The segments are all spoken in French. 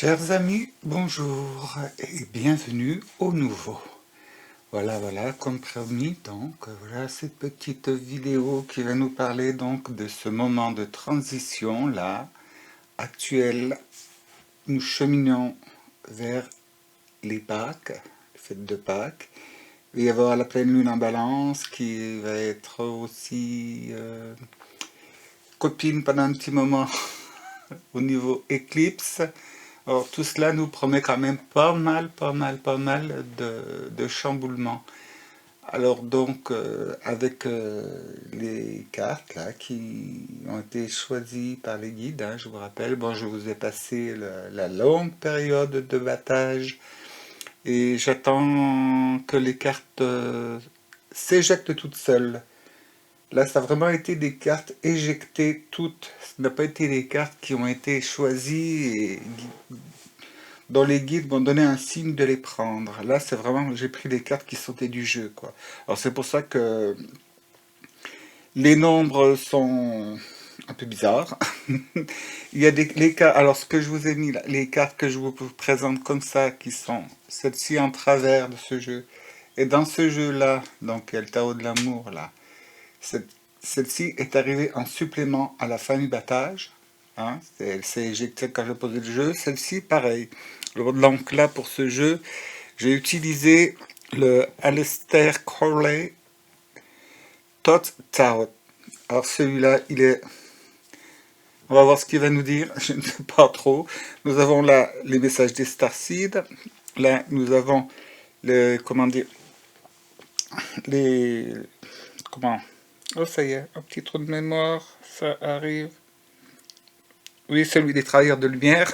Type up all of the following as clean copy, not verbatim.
Chers amis, bonjour et bienvenue au nouveau. Voilà, comme promis, donc voilà cette petite vidéo qui va nous parler donc de ce moment de transition là, actuel. Nous cheminons vers les Pâques, les fêtes de Pâques. Il va y avoir la pleine lune en balance qui va être aussi copine pendant un petit moment au niveau éclipse. Alors tout cela nous promet quand même pas mal de chamboulements. Alors donc avec les cartes là qui ont été choisies par les guides, hein, je vous rappelle, bon je vous ai passé la longue période de battage et j'attends que les cartes s'éjectent toutes seules. Là, ça a vraiment été des cartes éjectées toutes. Ce n'a pas été des cartes qui ont été choisies et dont les guides m'ont donné un signe de les prendre. Là, c'est vraiment, j'ai pris des cartes qui sortaient du jeu, quoi. Alors, c'est pour ça que les nombres sont un peu bizarres. Il y a les cartes, alors ce que je vous ai mis là, les cartes que je vous présente comme ça, qui sont celles-ci en travers de ce jeu. Et dans ce jeu-là, donc il y a le tarot de l'amour, là. Celle-ci est arrivée en supplément à la fin du battage. Hein, elle s'est éjectée quand j'ai posé le jeu. Celle-ci, pareil. Donc là, pour ce jeu, j'ai utilisé le Aleister Crowley Thought Tarot. Alors celui-là, il est... On va voir ce qu'il va nous dire, je ne sais pas trop. Nous avons là les messages des starseeds. Là, nous avons les... Comment dire? Les... Comment? Oh, ça y est, un petit trou de mémoire, ça arrive. Oui, celui des travailleurs de lumière.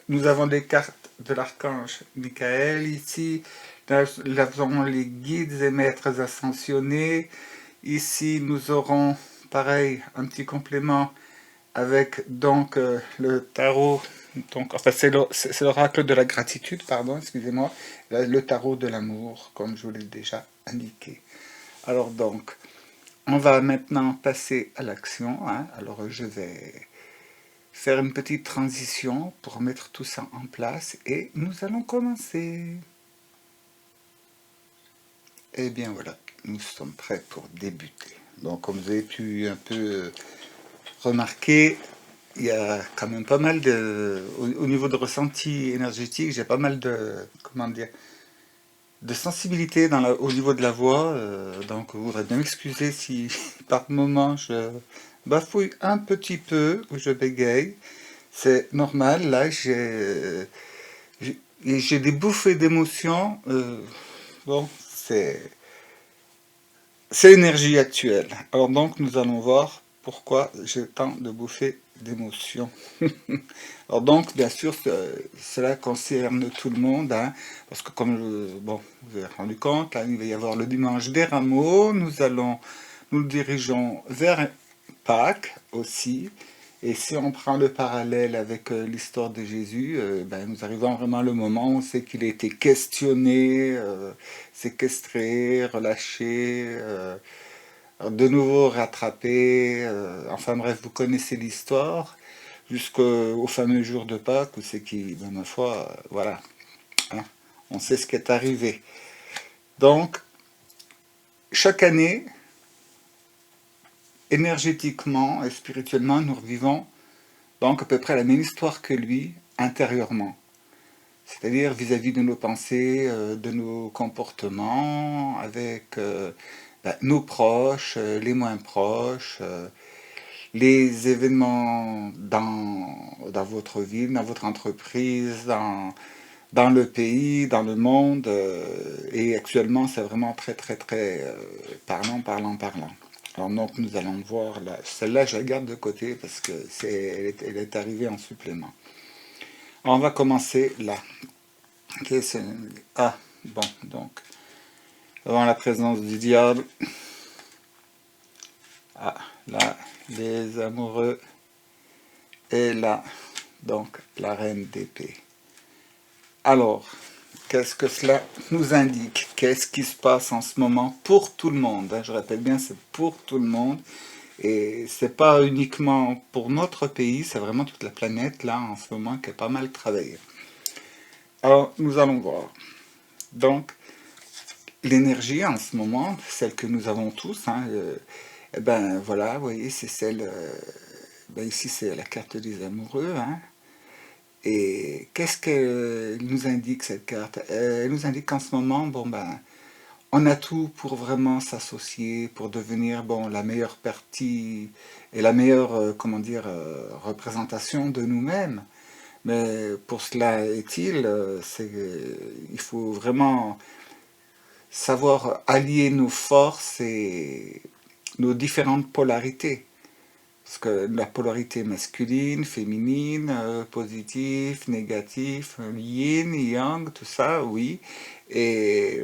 Nous avons des cartes de l'archange Michael ici. Là, nous avons les guides et maîtres ascensionnés. Ici, nous aurons, pareil, un petit complément avec donc le tarot. Donc, enfin, c'est l'oracle de la gratitude, pardon, excusez-moi. Le tarot de l'amour, comme je vous l'ai déjà indiqué. Alors donc, on va maintenant passer à l'action. Hein. Alors, je vais faire une petite transition pour mettre tout ça en place et nous allons commencer. Et bien voilà, nous sommes prêts pour débuter. Donc comme vous avez pu un peu remarquer, il y a quand même pas mal de... Au niveau de ressenti énergétique, j'ai pas mal de... Comment dire, de sensibilité au niveau de la voix. Donc vous voudrez bien m'excuser si par moment je bafouille un petit peu ou je bégaye. C'est normal, là j'ai des bouffées d'émotions. Bon, c'est l'énergie actuelle. Alors donc nous allons voir pourquoi j'ai tant de bouffées d'émotions. Alors donc bien sûr cela concerne tout le monde, hein, parce que comme bon, vous avez rendu compte, là, il va y avoir le dimanche des rameaux, nous dirigeons vers Pâques aussi. Et si on prend le parallèle avec l'histoire de Jésus, ben, nous arrivons vraiment à le moment où c'est qu'il a été questionné, séquestré, relâché, de nouveau rattrapé. Enfin bref, vous connaissez l'histoire, jusqu'au fameux jour de Pâques où c'est qui, ben, ma foi, voilà, hein, on sait ce qui est arrivé. Donc, chaque année, énergétiquement et spirituellement, nous revivons donc à peu près la même histoire que lui, intérieurement. C'est-à-dire vis-à-vis de nos pensées, de nos comportements, avec nos proches, les moins proches, les événements dans votre ville, dans votre entreprise, dans le pays, dans le monde. Et actuellement, c'est vraiment très parlant. Alors donc nous allons voir, celle-là je la garde de côté parce que elle est arrivée en supplément. Alors, on va commencer là. Ah, bon, donc, avant la présence du diable. Ah, là, les amoureux. Et là, donc, la reine d'épée. Alors, qu'est-ce que cela nous indique? Qu'est-ce qui se passe en ce moment pour tout le monde, hein? Je répète bien, c'est pour tout le monde. Et c'est pas uniquement pour notre pays, c'est vraiment toute la planète là en ce moment qui a pas mal travaillé. Alors nous allons voir. Donc l'énergie en ce moment, celle que nous avons tous, hein, eh ben voilà, vous voyez, c'est celle, ben, ici c'est la carte des amoureux, hein. Et qu'est-ce qu'elle nous indique cette carte? Elle nous indique qu'en ce moment, bon ben, on a tout pour vraiment s'associer, pour devenir bon la meilleure partie et la meilleure, comment dire, représentation de nous-mêmes. Mais pour cela est-il, il faut vraiment savoir allier nos forces et nos différentes polarités. Parce que la polarité masculine, féminine, positif, négatif, yin, yang, tout ça, oui. Et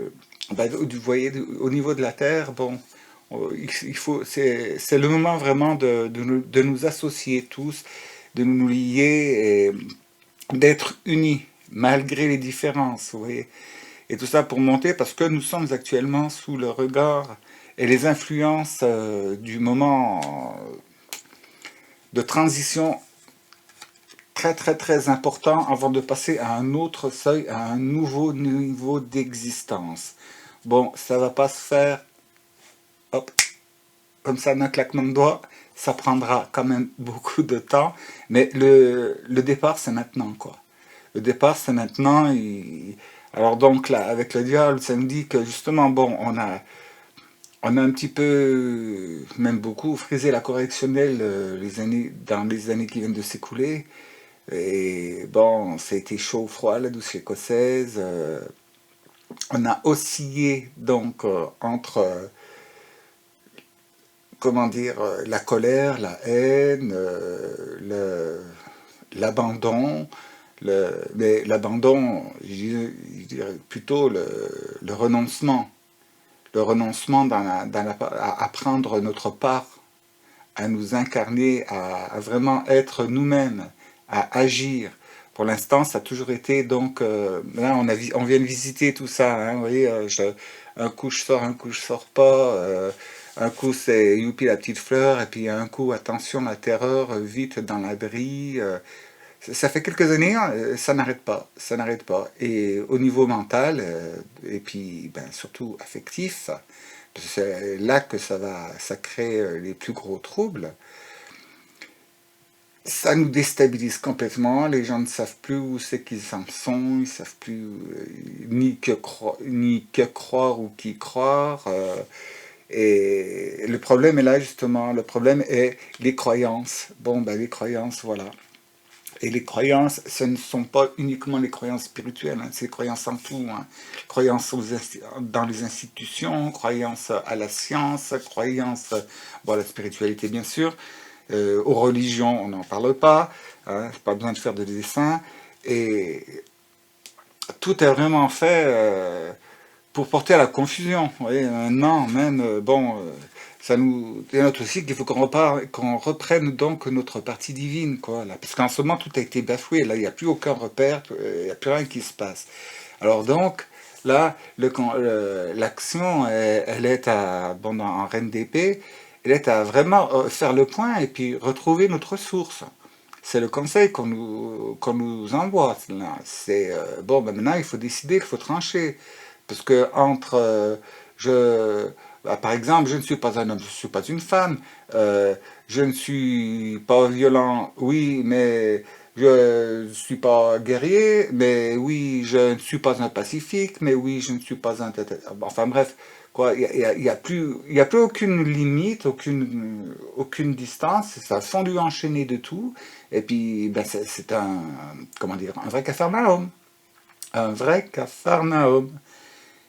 ben, vous voyez, au niveau de la Terre, bon, c'est le moment vraiment de nous associer tous, de nous lier et d'être unis, malgré les différences, vous voyez. Et tout ça pour monter parce que nous sommes actuellement sous le regard et les influences du moment de transition très très très important avant de passer à un autre seuil, à un nouveau niveau d'existence. Bon, ça va pas se faire, hop, comme ça d'un claquement de doigts, ça prendra quand même beaucoup de temps, mais le départ c'est maintenant quoi. Le départ c'est maintenant. Alors donc là, avec le diable, ça me dit que justement, bon, on a un petit peu, même beaucoup, frisé la correctionnelle dans les années qui viennent de s'écouler. Et bon, ça a été chaud, froid, la douce écossaise. On a oscillé donc entre, comment dire, la colère, la haine, l'abandon. Mais l'abandon, je dirais plutôt le renoncement. Le renoncement à prendre notre part, à nous incarner, à vraiment être nous-mêmes, à agir. Pour l'instant, ça a toujours été donc là on vient de visiter tout ça, hein, vous voyez, un coup je sors, un coup je sors pas, un coup c'est youpi la petite fleur, et puis un coup attention la terreur, vite dans l'abri. Ça fait quelques années, hein, ça n'arrête pas, ça n'arrête pas. Et au niveau mental, et puis ben, surtout affectif, parce que c'est là que ça crée les plus gros troubles. Ça nous déstabilise complètement. Les gens ne savent plus où c'est qu'ils en sont, ils savent plus ni que croire ou qui croire. Et le problème est là justement. Le problème est les croyances. Bon, ben les croyances, voilà. Et les croyances, ce ne sont pas uniquement les croyances spirituelles, hein, c'est les croyances en tout. Hein. Croyances dans les institutions, croyances à la science, croyances bon, à la spiritualité bien sûr, aux religions on n'en parle pas, hein, pas besoin de faire de dessin. Et tout est vraiment fait pour porter à la confusion. Vous voyez, maintenant même, bon, ça nous dénote aussi qu'il faut qu'on reprenne donc notre partie divine, quoi, là. Parce qu'en ce moment, tout a été bafoué, là, il n'y a plus aucun repère, il n'y a plus rien qui se passe. Alors donc, là, l'action, elle est à, bon, en reine d'épée, elle est à vraiment faire le point et puis retrouver notre source. C'est le conseil qu'on nous envoie. C'est bon, ben maintenant il faut décider, il faut trancher. Parce que entre par exemple, je ne suis pas un homme, je ne suis pas une femme, je ne suis pas violent, oui, mais je ne suis pas guerrier, mais oui, je ne suis pas un pacifique, mais oui, je ne suis pas un... Enfin bref, quoi, il y a plus aucune limite, aucune distance, c'est un fondu enchaîné de tout, et puis ben, c'est un, comment dire, un vrai capharnaüm. Un vrai capharnaüm.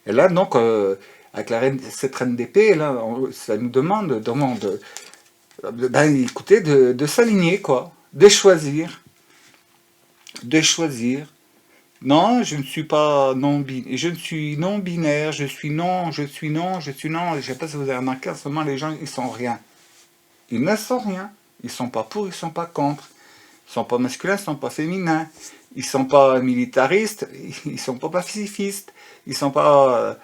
Et là, donc, avec cette reine d'épée, là, ça nous demande ben, écoutez, de s'aligner, quoi, de choisir. Non, je ne suis pas non-binaire, je ne suis non-binaire, je suis non, je suis non, je suis non. Je ne sais pas si vous avez remarqué, en ce moment, les gens, ils sont rien. Ils ne sont rien. Ils sont pas pour, ils sont pas contre. Ils sont pas masculins, ils sont pas féminins. Ils sont pas militaristes, ils sont pas pacifistes. Ils sont pas...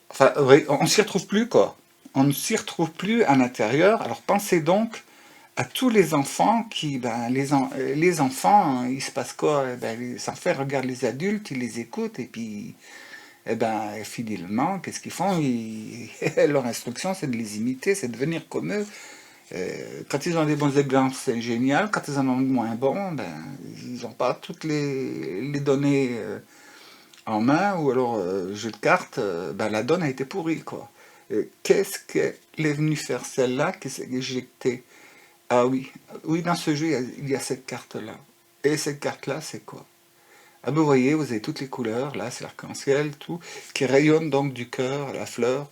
enfin, on s'y retrouve plus, quoi. on ne s'y retrouve plus à l'intérieur. Alors pensez donc à tous les enfants qui, les enfants, hein, il se passe quoi? Les enfants regardent les adultes, ils les écoutent, et puis, fidèlement, qu'est-ce qu'ils font? Leur instruction, c'est de les imiter, c'est de devenir comme eux. Quand ils ont des bons exemples, c'est génial. Quand ils en ont de moins bons, ils n'ont pas toutes les données en main, ou alors jeu de cartes, la donne a été pourrie, quoi. Qu'est-ce qu'elle est venue faire celle-là qui s'est éjectée? Ah oui, oui, dans ce jeu, il y a cette carte-là. Et cette carte-là, c'est quoi? Ah ben vous voyez, vous avez toutes les couleurs, là, c'est l'arc-en-ciel, tout, qui rayonne donc du cœur, la fleur.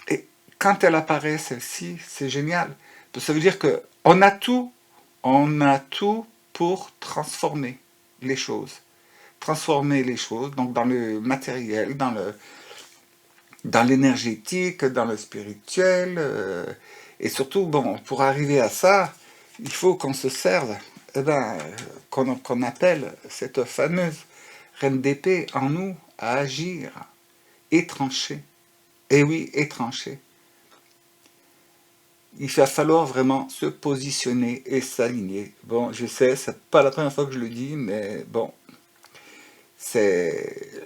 Et quand elle apparaît, celle-ci, c'est génial. Ça veut dire que on a tout pour transformer les choses. Transformer les choses, donc dans le matériel, dans l'énergétique, dans le spirituel, et surtout, bon, pour arriver à ça, il faut qu'on se serve, qu'on appelle cette fameuse reine d'épée en nous à agir et trancher. Et oui, et trancher. Il va falloir vraiment se positionner et s'aligner. Bon, je sais, c'est pas la première fois que je le dis, mais bon, c'est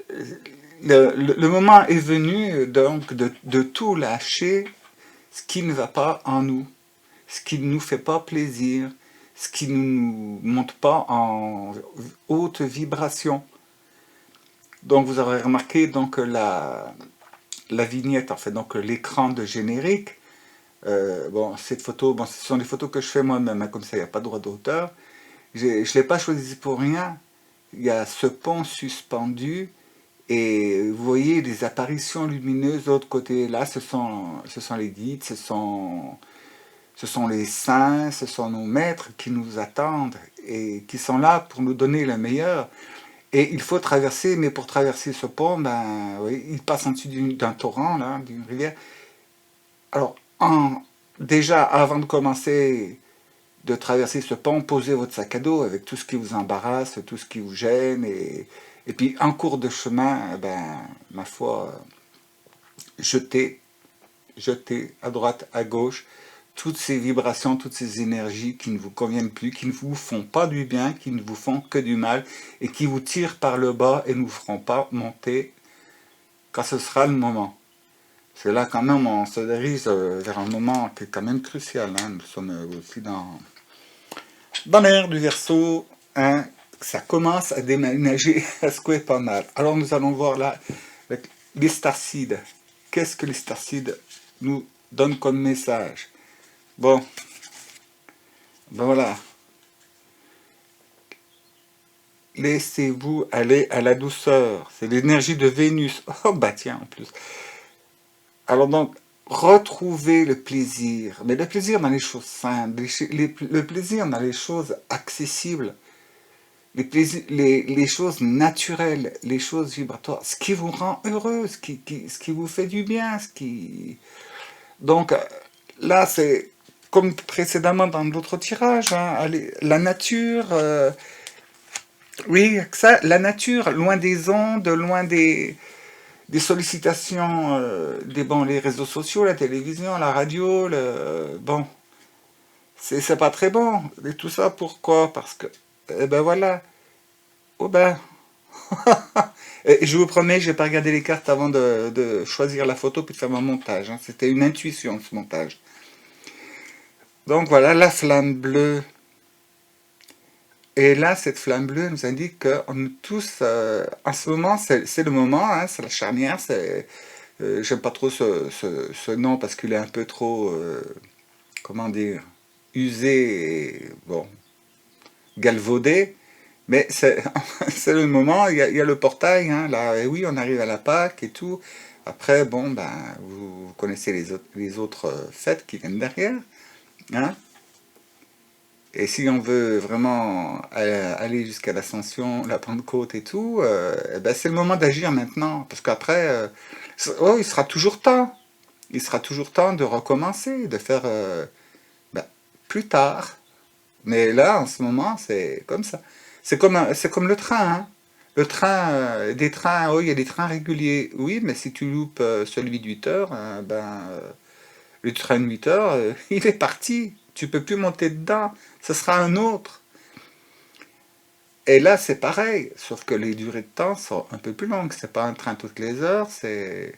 le moment est venu donc de tout lâcher, ce qui ne va pas en nous, ce qui ne nous fait pas plaisir, ce qui ne nous monte pas en haute vibration. Donc vous aurez remarqué donc la vignette, en fait, donc l'écran de générique. Bon, cette photo, bon, ce sont des photos que je fais moi-même, hein, comme ça il n'y a pas de droit d'auteur. Je ne l'ai pas choisi pour rien. Il y a ce pont suspendu et vous voyez des apparitions lumineuses de l'autre côté. Là, ce sont les guides, ce sont les saints, ce sont nos maîtres qui nous attendent et qui sont là pour nous donner le meilleur. Et il faut traverser, mais pour traverser ce pont, oui, il passe en dessus d'un torrent, là, d'une rivière. Alors, déjà, avant de commencer de traverser ce pont, posez votre sac à dos avec tout ce qui vous embarrasse, tout ce qui vous gêne, et puis en cours de chemin, ma foi, jetez à droite, à gauche, toutes ces vibrations, toutes ces énergies qui ne vous conviennent plus, qui ne vous font pas du bien, qui ne vous font que du mal, et qui vous tirent par le bas et ne vous feront pas monter quand ce sera le moment. C'est là quand même on se dirige vers un moment qui est quand même crucial. Hein. Nous sommes aussi dans l'ère du Verseau. Hein. Ça commence à déménager, à secouer pas mal. Alors nous allons voir là les starcides. Qu'est-ce que les starcides nous donnent comme message? Bon, voilà. Laissez-vous aller à la douceur. C'est l'énergie de Vénus. Oh bah tiens, en plus. Alors donc, retrouvez le plaisir. Mais le plaisir dans les choses simples. Le plaisir dans les choses accessibles. Les choses naturelles. Les choses vibratoires. Ce qui vous rend heureux. Ce qui vous fait du bien. Donc, là, c'est comme précédemment dans d'autres tirages. Hein, la nature... oui, ça, la nature, loin des ondes, loin des sollicitations, les réseaux sociaux, la télévision, la radio, bon, c'est pas très bon. Et tout ça, pourquoi? Parce que, voilà, oh et je vous promets, je vais pas regarder les cartes avant de choisir la photo puis de faire mon montage. Hein. C'était une intuition, ce montage. Donc voilà, la flamme bleue. Et là, cette flamme bleue nous indique qu'on est tous, en ce moment, c'est le moment, hein, c'est la charnière, j'aime pas trop ce nom parce qu'il est un peu trop, comment dire, usé et, bon, galvaudé, mais c'est c'est le moment, il y a le portail, hein, là, et oui, on arrive à la Pâque et tout. Après, bon, vous connaissez les autres fêtes qui viennent derrière, hein. Et si on veut vraiment aller jusqu'à l'ascension, la Pentecôte et tout, c'est le moment d'agir maintenant. Parce qu'après, il sera toujours temps. Il sera toujours temps de recommencer, de faire plus tard. Mais là, en ce moment, c'est comme ça. C'est comme le train. Hein. Le train, des trains, il y a des trains réguliers. Oui, mais si tu loupes celui de 8 heures, Le train de 8 heures, il est parti. Tu peux plus monter dedans. Ce sera un autre. Et là, c'est pareil, sauf que les durées de temps sont un peu plus longues. C'est pas un train toutes les heures, c'est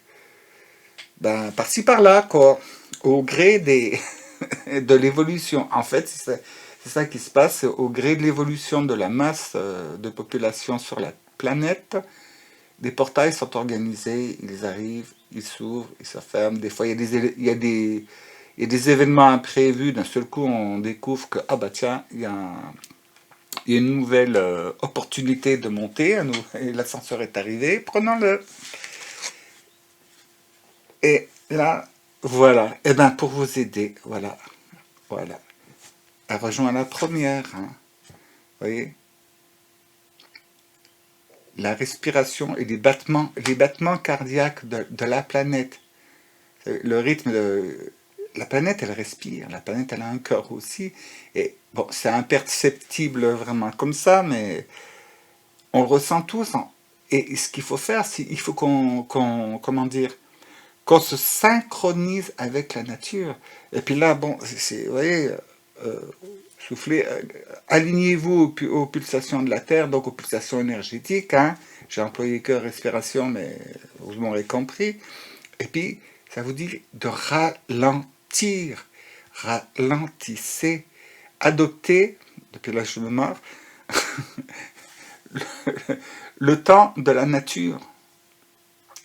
ben, par-ci par-là, quoi. Au gré de l'évolution. En fait, c'est ça qui se passe. Au gré de l'évolution de la masse de population sur la planète, des portails sont organisés, ils arrivent, ils s'ouvrent, ils se ferment. Des fois, il y a des événements imprévus. D'un seul coup, on découvre que, ah bah tiens, il y a une nouvelle opportunité de monter, et l'ascenseur est arrivé, prenons-le. Et là, voilà. Et ben pour vous aider, voilà, voilà. Elle rejoint la première, hein. Vous voyez, la respiration et les battements cardiaques de la planète. Le rythme de la planète, elle respire. La planète, elle a un cœur aussi. Et bon, c'est imperceptible vraiment comme ça, mais on le ressent tous. Et ce qu'il faut faire, c'est il faut comment dire, qu'on se synchronise avec la nature. Et puis là, bon, vous voyez, euh, soufflez, alignez-vous aux pulsations de la Terre, donc aux pulsations énergétiques, hein. J'ai employé que respiration, mais vous m'aurez compris. Et puis, ça vous dit de ralentir. Ralentissez. Adoptez, depuis là je me marre, le temps de la nature,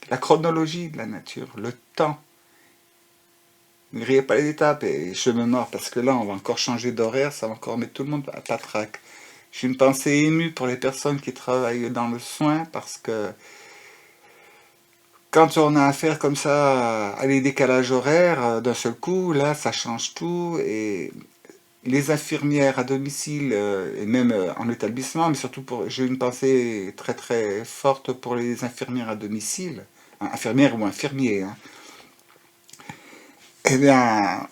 la chronologie de la nature, le temps. Ne grillez pas les étapes et je me mords parce que là on va encore changer d'horaire, ça va encore mettre tout le monde à patraque. J'ai une pensée émue pour les personnes qui travaillent dans le soin parce que quand on a affaire comme ça à des décalages horaires, d'un seul coup, là ça change tout et les infirmières à domicile et même en établissement, mais surtout j'ai une pensée très très forte pour les infirmières à domicile, hein, infirmières ou infirmiers, hein. Eh bien,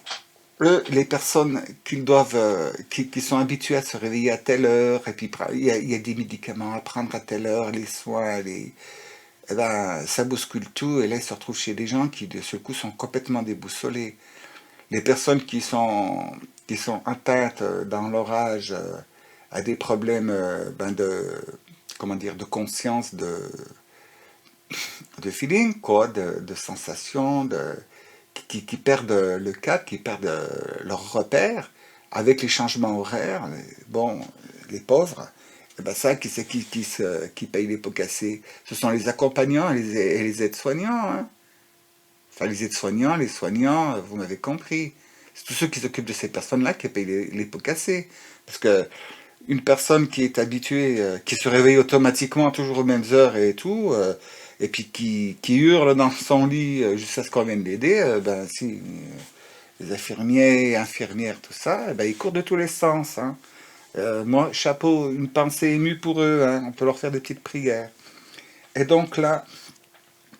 eux, les personnes qui sont habituées à se réveiller à telle heure, et puis il y a des médicaments à prendre à telle heure, les soins, eh ben, ça bouscule tout, et là, ils se retrouvent chez des gens qui, de ce coup, sont complètement déboussolés. Les personnes qui sont atteintes dans leur âge à des problèmes ben comment dire, de conscience, de feeling, quoi, de sensations, qui perdent le cap, qui perdent leur repère avec les changements horaires. Bon, les pauvres, eh ben ça, qui c'est qui paye les pots cassés? Ce sont les accompagnants et les aides-soignants, hein. Enfin, les aides-soignants, les soignants, vous m'avez compris. C'est tous ceux qui s'occupent de ces personnes-là qui payent les pots cassés. Parce que une personne qui est habituée, qui se réveille automatiquement toujours aux mêmes heures et tout, et puis qui hurle dans son lit jusqu'à ce qu'on vienne l'aider, ben si les infirmiers, infirmières, tout ça, ben, ils courent de tous les sens, hein. Moi, chapeau, une pensée émue pour eux, hein. On peut leur faire des petites prières. Et donc là,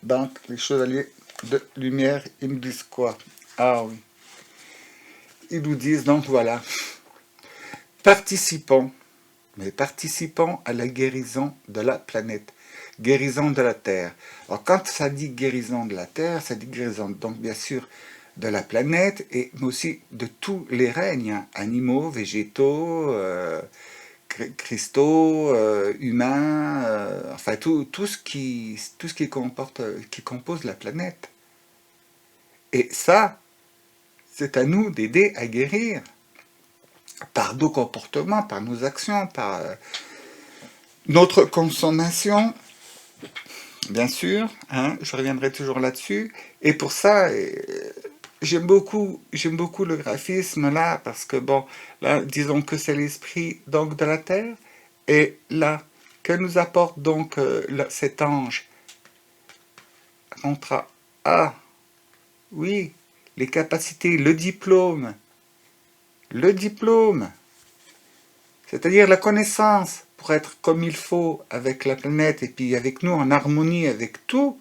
donc, les chevaliers de lumière, ils nous disent quoi? Ah oui, ils nous disent donc voilà, participons, mais participons à la guérison de la planète, guérison de la Terre. Alors quand ça dit guérison de la Terre, ça dit guérison donc bien sûr de la planète, mais aussi de tous les règnes, hein, animaux, végétaux, cristaux, humains, enfin tout ce qui qui compose la planète. Et ça, c'est à nous d'aider à guérir par nos comportements, par nos actions, par notre consommation, bien sûr, hein, je reviendrai toujours là-dessus. Et pour ça, j'aime beaucoup le graphisme là, parce que bon, là, disons que c'est l'esprit donc de la Terre, et là, que nous apporte donc cet ange contre ah oui, les capacités, le diplôme, c'est-à-dire la connaissance pour être comme il faut avec la planète et puis avec nous en harmonie avec tout.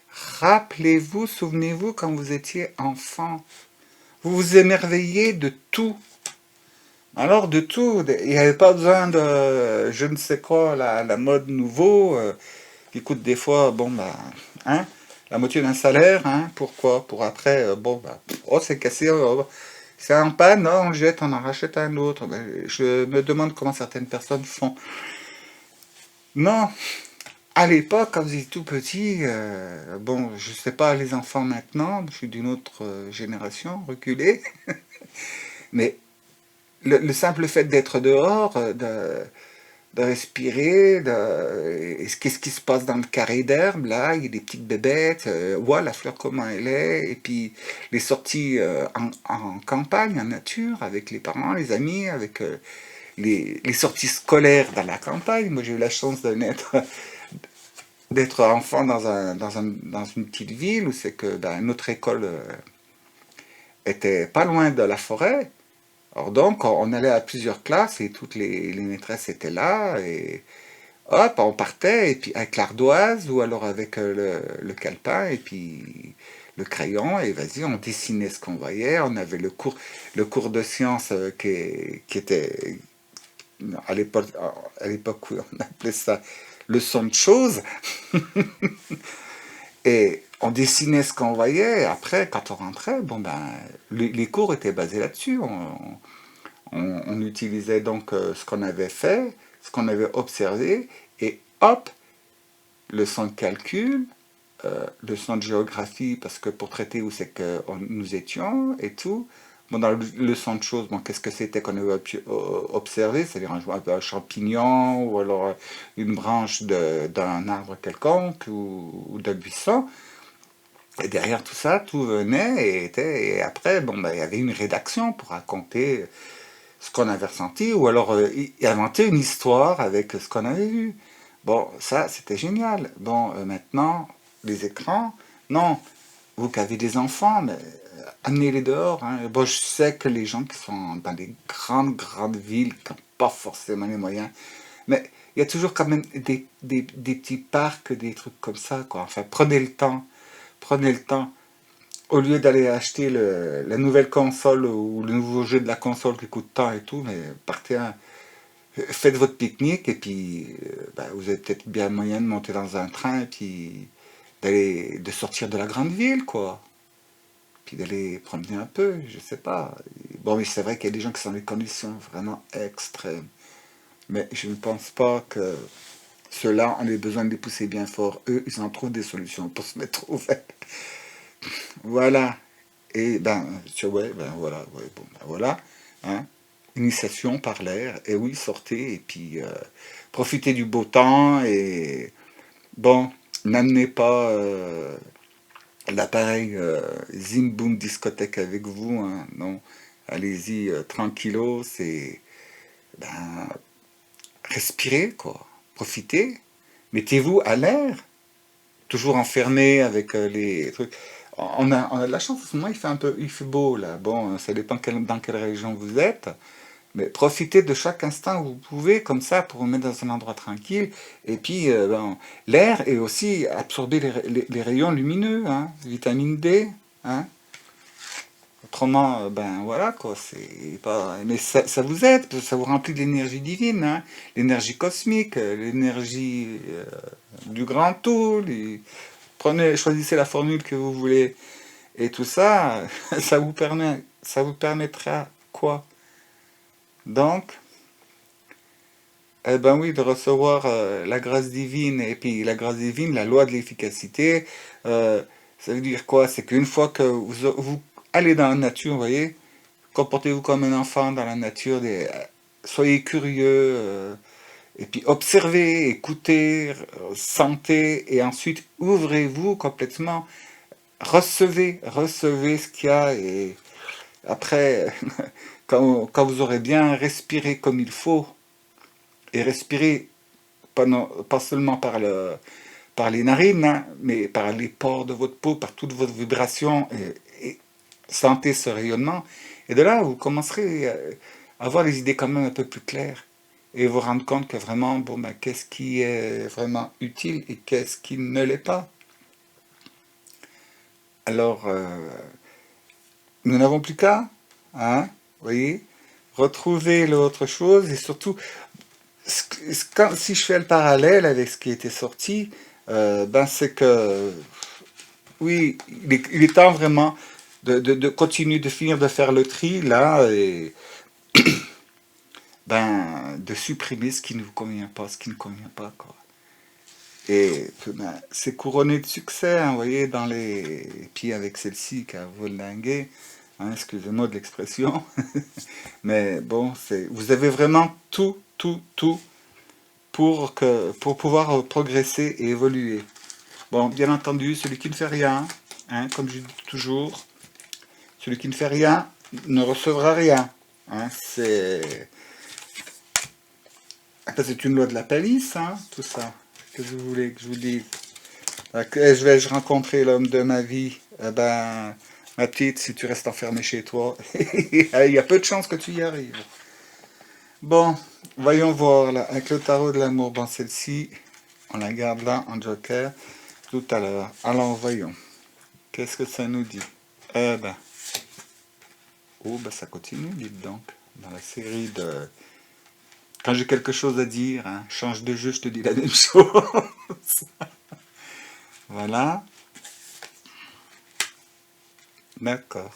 Rappelez-vous, souvenez-vous quand vous étiez enfant, vous vous émerveillez de tout. Alors de tout, il n'y avait pas besoin de je ne sais quoi, la mode nouveau, qui coûte des fois, bon bah, hein. la moitié d'un salaire, hein, pourquoi? Pour après, bon, bah, oh, c'est cassé, c'est en panne, non, on le jette, on en rachète un autre. Ben, je me demande comment certaines personnes font. Non, à l'époque, quand j'étais tout petit, bon, je sais pas les enfants maintenant, je suis d'une autre génération, reculée, mais le simple fait d'être dehors, de respirer, qu'est-ce qui se passe dans le carré d'herbe, là, il y a des petites bébêtes, ouais, la fleur comment elle est, et puis les sorties en campagne, en nature, avec les parents, les amis, avec les sorties scolaires dans la campagne. Moi, j'ai eu la chance de naître d'être enfant dans une petite ville où c'est que ben, notre école était pas loin de la forêt. Alors donc, on allait à plusieurs classes et toutes les maîtresses étaient là et hop, on partait et puis avec l'ardoise ou alors avec le calepin et puis le crayon et vas-y, on dessinait ce qu'on voyait. On avait le cours de sciences qui était à l'époque où on appelait ça leçon de choses. Et on dessinait ce qu'on voyait. Après, quand on rentrait, bon ben, les cours étaient basés là-dessus. On utilisait donc ce qu'on avait fait, ce qu'on avait observé, et hop, leçon de calcul, leçon de géographie, parce que pour traiter où c'est que nous étions et tout. Bon, dans la leçon de choses, bon, qu'est-ce que c'était qu'on avait observé, c'est-à-dire un champignon ou alors une branche d'un arbre quelconque ou d'un buisson. Et derrière tout ça, tout venait et après, bon, ben, il y avait une rédaction pour raconter ce qu'on avait ressenti ou alors inventer une histoire avec ce qu'on avait vu. Bon, ça, c'était génial. Bon, maintenant, les écrans, non, vous qui avez des enfants, mais amenez-les dehors, hein. Bon, je sais que les gens qui sont dans des grandes villes, qui n'ont pas forcément les moyens, mais il y a toujours quand même des petits parcs, des trucs comme ça, quoi. Enfin, prenez le temps. Au lieu d'aller acheter la nouvelle console ou le nouveau jeu de la console qui coûte tant et tout, mais faites votre pique-nique et puis bah, vous avez peut-être bien moyen de monter dans un train et puis de sortir de la grande ville, quoi. Puis d'aller promener un peu, je sais pas. Bon, mais c'est vrai qu'il y a des gens qui sont dans des conditions vraiment extrêmes. Mais je ne pense pas que ceux-là, on ait besoin de les pousser bien fort. Eux, ils en trouvent des solutions pour se mettre au vert. Voilà. Et ben, ouais, ben voilà, ouais, bon, ben voilà. Hein. Initiation par l'air. Et oui, sortez et puis profitez du beau temps. Et bon, n'amenez pas l'appareil Zim Boom discothèque avec vous. Hein, non, allez-y tranquillos. Et ben, respirez, quoi. Profitez. Mettez-vous à l'air. Toujours enfermé avec les trucs. On a de la chance en ce moment, il fait beau là. Bon, ça dépend dans quelle région vous êtes, mais profitez de chaque instant où vous pouvez, comme ça, pour vous mettre dans un endroit tranquille. Et puis, ben, l'air et aussi absorber les rayons lumineux, hein, vitamine D, hein. Autrement, ben voilà quoi, c'est pas. Mais ça vous aide, ça vous remplit de l'énergie divine, hein, l'énergie cosmique, l'énergie du grand tout. Choisissez la formule que vous voulez. Et tout ça, ça vous permettra quoi? Donc, eh ben oui, de recevoir la grâce divine. Et puis la grâce divine, la loi de l'efficacité, euh, ça veut dire quoi? C'est qu'une fois que vous allez dans la nature, vous voyez, comportez-vous comme un enfant dans la nature, soyez curieux, et puis observez, écoutez, sentez, et ensuite ouvrez-vous complètement, recevez ce qu'il y a, et après, quand vous aurez bien respiré comme il faut, et respiré pas seulement par les narines, hein, mais par les pores de votre peau, par toutes vos vibrations, et sentez ce rayonnement, et de là, vous commencerez à avoir les idées quand même un peu plus claires, et vous rendre compte que vraiment, bon, ben, qu'est-ce qui est vraiment utile et qu'est-ce qui ne l'est pas. Alors, nous n'avons plus qu'à, hein, vous voyez, retrouver l'autre chose et surtout, si je fais le parallèle avec ce qui était sorti, ben c'est que oui, il est temps vraiment de continuer de finir de faire le tri, là, et ben, de supprimer ce qui ne vous convient pas, ce qui ne convient pas, quoi. Et ben, c'est couronné de succès, hein, vous voyez, dans les... Et puis avec celle-ci qui a volingué, hein, excusez-moi de l'expression, mais bon, vous avez vraiment tout pour pouvoir progresser et évoluer. Bon, bien entendu, celui qui ne fait rien, hein, comme je dis toujours, celui qui ne fait rien ne recevra rien. Hein, c'est une loi de la palisse, hein, tout ça. Que vous voulez que je vous dise? Vais-je rencontrer l'homme de ma vie? Eh ben, ma petite, si tu restes enfermée chez toi, il y a peu de chances que tu y arrives. Bon, voyons voir là, avec le tarot de l'amour. Bon, celle-ci, on la garde là en joker tout à l'heure. Alors, voyons. Qu'est-ce que ça nous dit? Eh ben, oh, ben ça continue, dites donc. Dans la série de... Quand j'ai quelque chose à dire, hein, change de jeu, je te dis la même chose. Voilà. D'accord.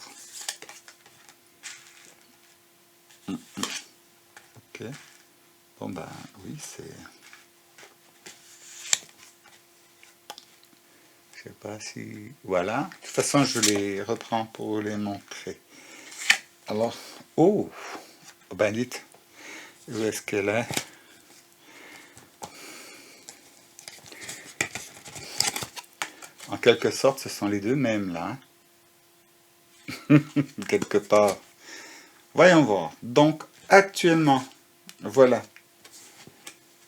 Ok. Bon, ben, oui, c'est... Je sais pas si... Voilà. De toute façon, je les reprends pour les montrer. Alors... Oh! Ben, dites. Où est-ce qu'elle est? En quelque sorte, ce sont les deux mêmes, là. Hein. Quelque part. Voyons voir. Donc, actuellement, voilà.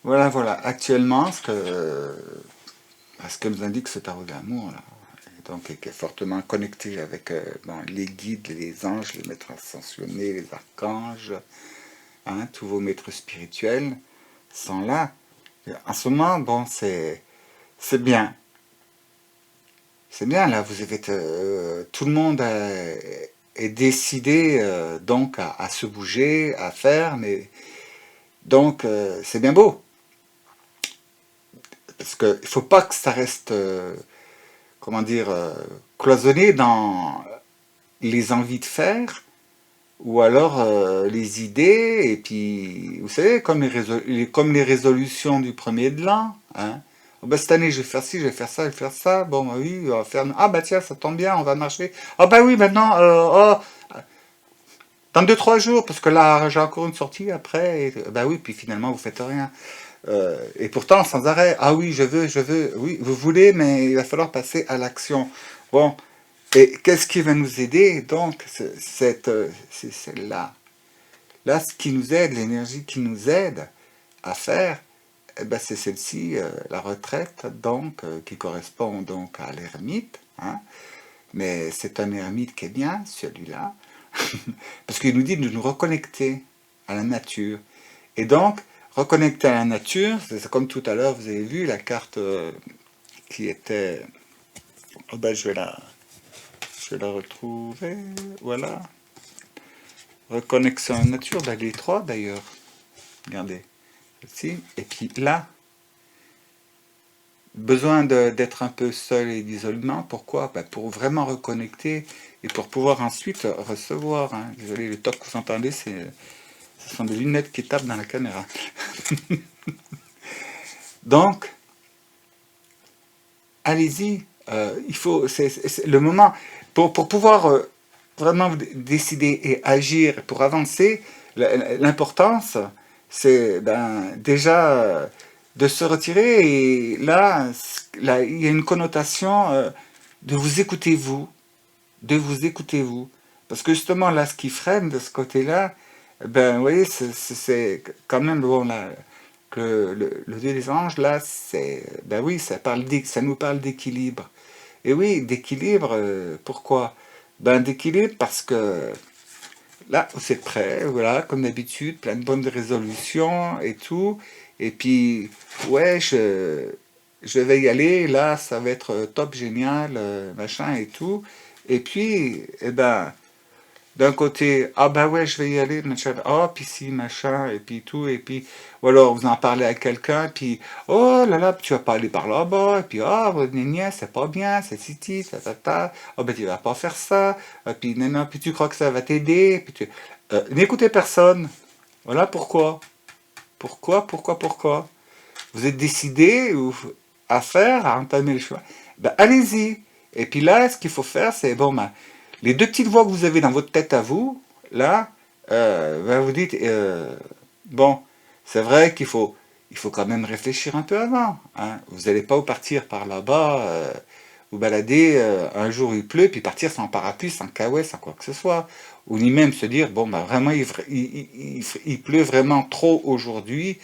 Voilà. Actuellement, ce que nous indique ce tarot d'amour, là. Et donc, qui est fortement connecté avec bon, les guides, les anges, les maîtres ascensionnés, les archanges, hein, tous vos maîtres spirituels sont là. En ce moment, bon, c'est bien. C'est bien, là, vous avez... tout le monde est décidé donc à se bouger, à faire, mais donc c'est bien beau. Parce qu'il ne faut pas que ça reste, comment dire, cloisonné dans les envies de faire, ou alors les idées, et puis, vous savez, comme les résolutions du premier de l'an, hein. Oh, ben, cette année, je vais faire ci, je vais faire ça, je vais faire ça. Bon, bah oui, on va faire... Ah, bah tiens, ça tombe bien, on va marcher. Ah, bah oui, maintenant, dans 2, 3 jours, parce que là, j'ai encore une sortie après. Bah oui, puis finalement, vous faites rien. Et pourtant, sans arrêt. Ah oui, je veux. Oui, vous voulez, mais il va falloir passer à l'action. Bon, et qu'est-ce qui va nous aider, donc, c'est celle-là. Là, ce qui nous aide, l'énergie qui nous aide à faire, eh ben, c'est celle-ci, la retraite, donc, qui correspond donc à l'ermite. Hein. Mais c'est un ermite qui est bien, celui-là, parce qu'il nous dit de nous reconnecter à la nature. Et donc, reconnecter à la nature, c'est comme tout à l'heure, vous avez vu la carte qui était... Oh ben, je vais la retrouver, voilà. Reconnexion à la nature, ben, les trois d'ailleurs. Regardez, ici, et puis là, besoin d'être un peu seul et d'isolement. Pourquoi? Ben, pour vraiment reconnecter et pour pouvoir ensuite recevoir. Hein. Désolé, le toc que vous entendez, ce sont des lunettes qui tapent dans la caméra. Donc, allez-y. Il faut, c'est le moment pour pouvoir vraiment décider et agir pour avancer. L'importance, c'est ben, déjà de se retirer. Et là, il y a une connotation de vous écouter vous, de vous écouter vous. Parce que justement, là, ce qui freine de ce côté-là, ben, vous voyez, c'est quand même, bon, là, que le Dieu des anges, là, ben oui, ça nous parle d'équilibre. Et oui, d'équilibre, pourquoi? Ben, d'équilibre parce que là, vous êtes prêts, voilà, comme d'habitude, plein de bonnes résolutions et tout. Et puis, ouais, je vais y aller, là, ça va être top, génial, machin et tout. Et puis, eh ben, d'un côté, ah bah ouais, je vais y aller, machin, oh, puis si, machin, et puis tout, et puis, ou alors vous en parlez à quelqu'un, puis, oh là là, tu vas pas aller par là-bas, et puis, ah, gna gna, c'est pas bien, c'est citi, ça, ta, oh ben tu vas pas faire ça, et puis, non, non, puis tu crois que ça va t'aider, puis tu... n'écoutez personne, voilà pourquoi. Pourquoi? Vous êtes décidé à faire, à entamer le choix, ben allez-y. Et puis là, ce qu'il faut faire, c'est, bon, ben, les deux petites voix que vous avez dans votre tête à vous, là, ben vous dites, bon, c'est vrai il faut quand même réfléchir un peu avant. Hein. Vous n'allez pas partir par là-bas, vous balader, un jour il pleut, puis partir sans parapluie, sans caouet, sans quoi que ce soit. Ou ni même se dire, bon, ben vraiment, il pleut vraiment trop aujourd'hui,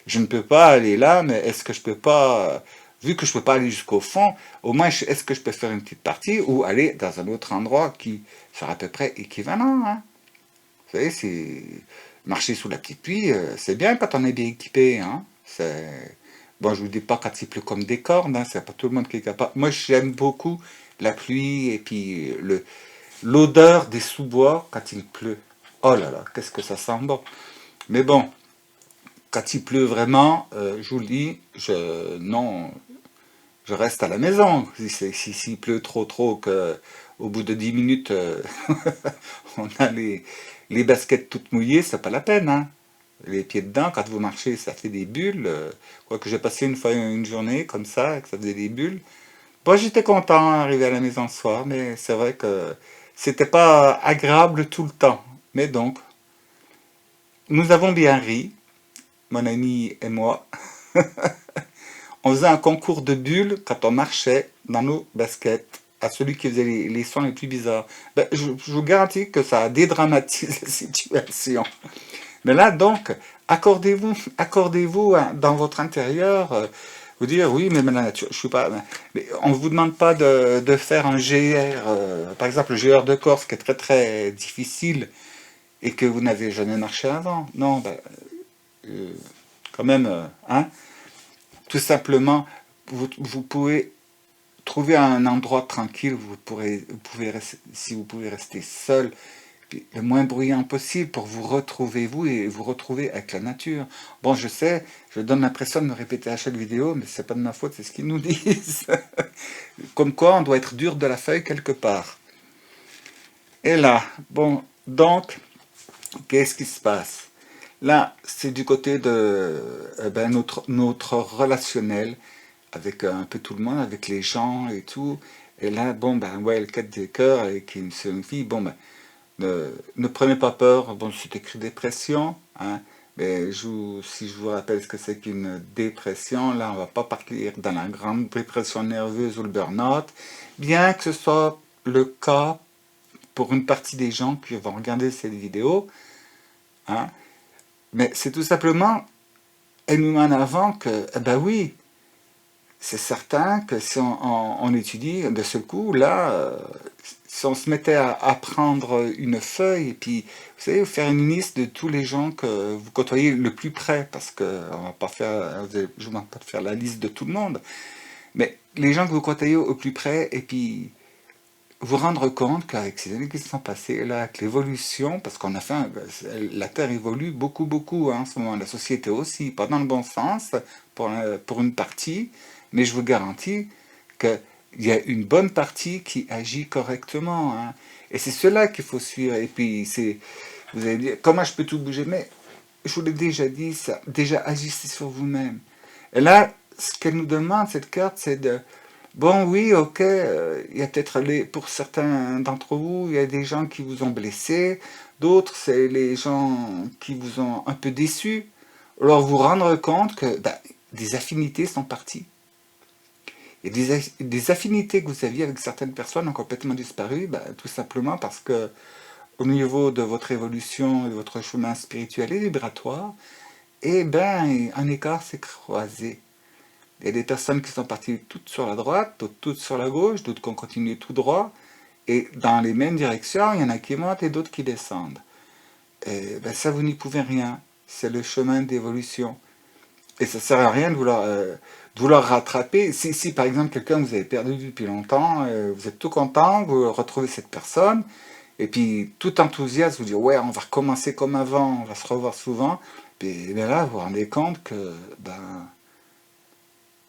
je ne peux pas aller là, mais est-ce que je peux pas, vu que je peux pas aller jusqu'au fond, au moins est-ce que je peux faire une petite partie ou aller dans un autre endroit qui sera à peu près équivalent, hein? Vous savez, c'est marcher sous la petite pluie, c'est bien quand on est bien équipé, hein. C'est bon, je vous dis pas quand il pleut comme des cordes, hein, c'est pas tout le monde qui est capable. Moi, j'aime beaucoup la pluie et puis l'odeur des sous-bois quand il pleut. Oh là là, qu'est-ce que ça sent bon. Mais bon, quand il pleut vraiment, je vous le dis, non, je reste à la maison. S'il pleut trop, que au bout de 10 minutes, on a les baskets toutes mouillées, c'est pas la peine, hein. Les pieds dedans, quand vous marchez, ça fait des bulles. Quoique j'ai passé une fois une journée comme ça, que ça faisait des bulles. Bon, j'étais content d'arriver à la maison ce soir, mais c'est vrai que c'était pas agréable tout le temps. Mais donc, nous avons bien ri, mon ami et moi. On faisait un concours de bulles quand on marchait dans nos baskets à celui qui faisait les sons les plus bizarres. Ben, je vous garantis que ça a dédramatisé la situation. Mais là, donc, accordez-vous hein, dans votre intérieur, vous dire, oui, mais la nature, je suis pas... Mais on ne vous demande pas de faire un GR, par exemple, le GR de Corse, qui est très très difficile et que vous n'avez jamais marché avant. Non, ben, euh, quand même, hein, tout simplement, vous pouvez trouver un endroit tranquille où si vous pouvez rester seul, puis le moins bruyant possible pour vous retrouver vous et vous retrouver avec la nature. Bon, je sais, je donne l'impression de me répéter à chaque vidéo, mais c'est pas de ma faute, c'est ce qu'ils nous disent. Comme quoi, on doit être dur de la feuille quelque part. Et là, bon, donc, qu'est-ce qui se passe? Là, c'est du côté de ben, notre relationnel avec un peu tout le monde, avec les gens et tout. Et là, bon, ben, ouais, le 4 des cœurs, avec une fille, bon, ben, ne prenez pas peur, bon, c'est écrit dépression, hein, mais si je vous rappelle ce que c'est qu'une dépression, là, on va pas partir dans la grande dépression nerveuse ou le burn-out, bien que ce soit le cas pour une partie des gens qui vont regarder cette vidéo, hein, mais c'est tout simplement, elle nous met en avant que, eh ben oui, c'est certain que si on étudie de ce coup, là, si on se mettait à prendre une feuille et puis, vous savez, faire une liste de tous les gens que vous côtoyez le plus près, parce que on va pas faire, je ne vous demande pas de faire la liste de tout le monde, mais les gens que vous côtoyez au plus près, et puis vous rendre compte qu'avec ces années qui se sont passées, là, avec l'évolution, parce qu'on a fait, la Terre évolue beaucoup hein, en ce moment, la société aussi, pas dans le bon sens, pour une partie, mais je vous garantis qu'il y a une bonne partie qui agit correctement, hein. Et c'est cela qu'il faut suivre. Et puis, vous allez dire, comment je peux tout bouger? Mais je vous l'ai déjà dit, ça, déjà agissez sur vous-même. Et là, ce qu'elle nous demande, cette carte, c'est de bon, oui, ok, il y a peut-être pour certains d'entre vous, il y a des gens qui vous ont blessé, d'autres, c'est les gens qui vous ont un peu déçus. Alors vous rendre compte que ben, des affinités sont parties. Et des affinités que vous aviez avec certaines personnes ont complètement disparu, ben, tout simplement parce que au niveau de votre évolution et de votre chemin spirituel et vibratoire, eh ben, un écart s'est croisé. Il y a des personnes qui sont parties toutes sur la droite, d'autres toutes sur la gauche, d'autres qui ont continué tout droit. Et dans les mêmes directions, il y en a qui montent et d'autres qui descendent. Et ben ça, vous n'y pouvez rien. C'est le chemin d'évolution. Et ça ne sert à rien de vouloir rattraper. Si par exemple quelqu'un vous avez perdu depuis longtemps, vous êtes tout content, vous retrouvez cette personne, et puis tout enthousiaste, vous dire ouais, on va recommencer comme avant, on va se revoir souvent, puis ben là, vous vous rendez compte que ben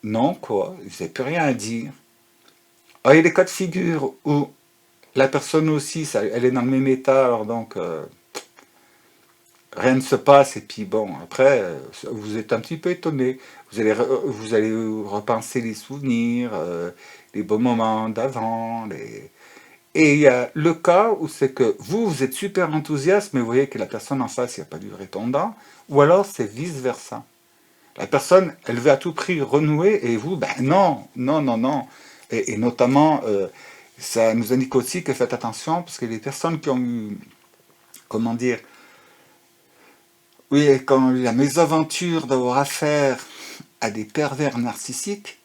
non, quoi, vous n'avez plus rien à dire. Alors, il y a des cas de figure où la personne aussi, elle est dans le même état, alors donc rien ne se passe, et puis bon, après, vous êtes un petit peu étonné. Vous allez repenser les souvenirs, les bons moments d'avant, et il y a le cas où c'est que vous êtes super enthousiaste, mais vous voyez que la personne en face, il n'y a pas du répondant, ou alors c'est vice-versa. La personne, elle veut à tout prix renouer, et vous, ben non, non, non, non. Et notamment, ça nous indique aussi que faites attention, parce que les personnes qui ont eu, comment dire, oui, quand la mésaventure d'avoir affaire à des pervers narcissiques,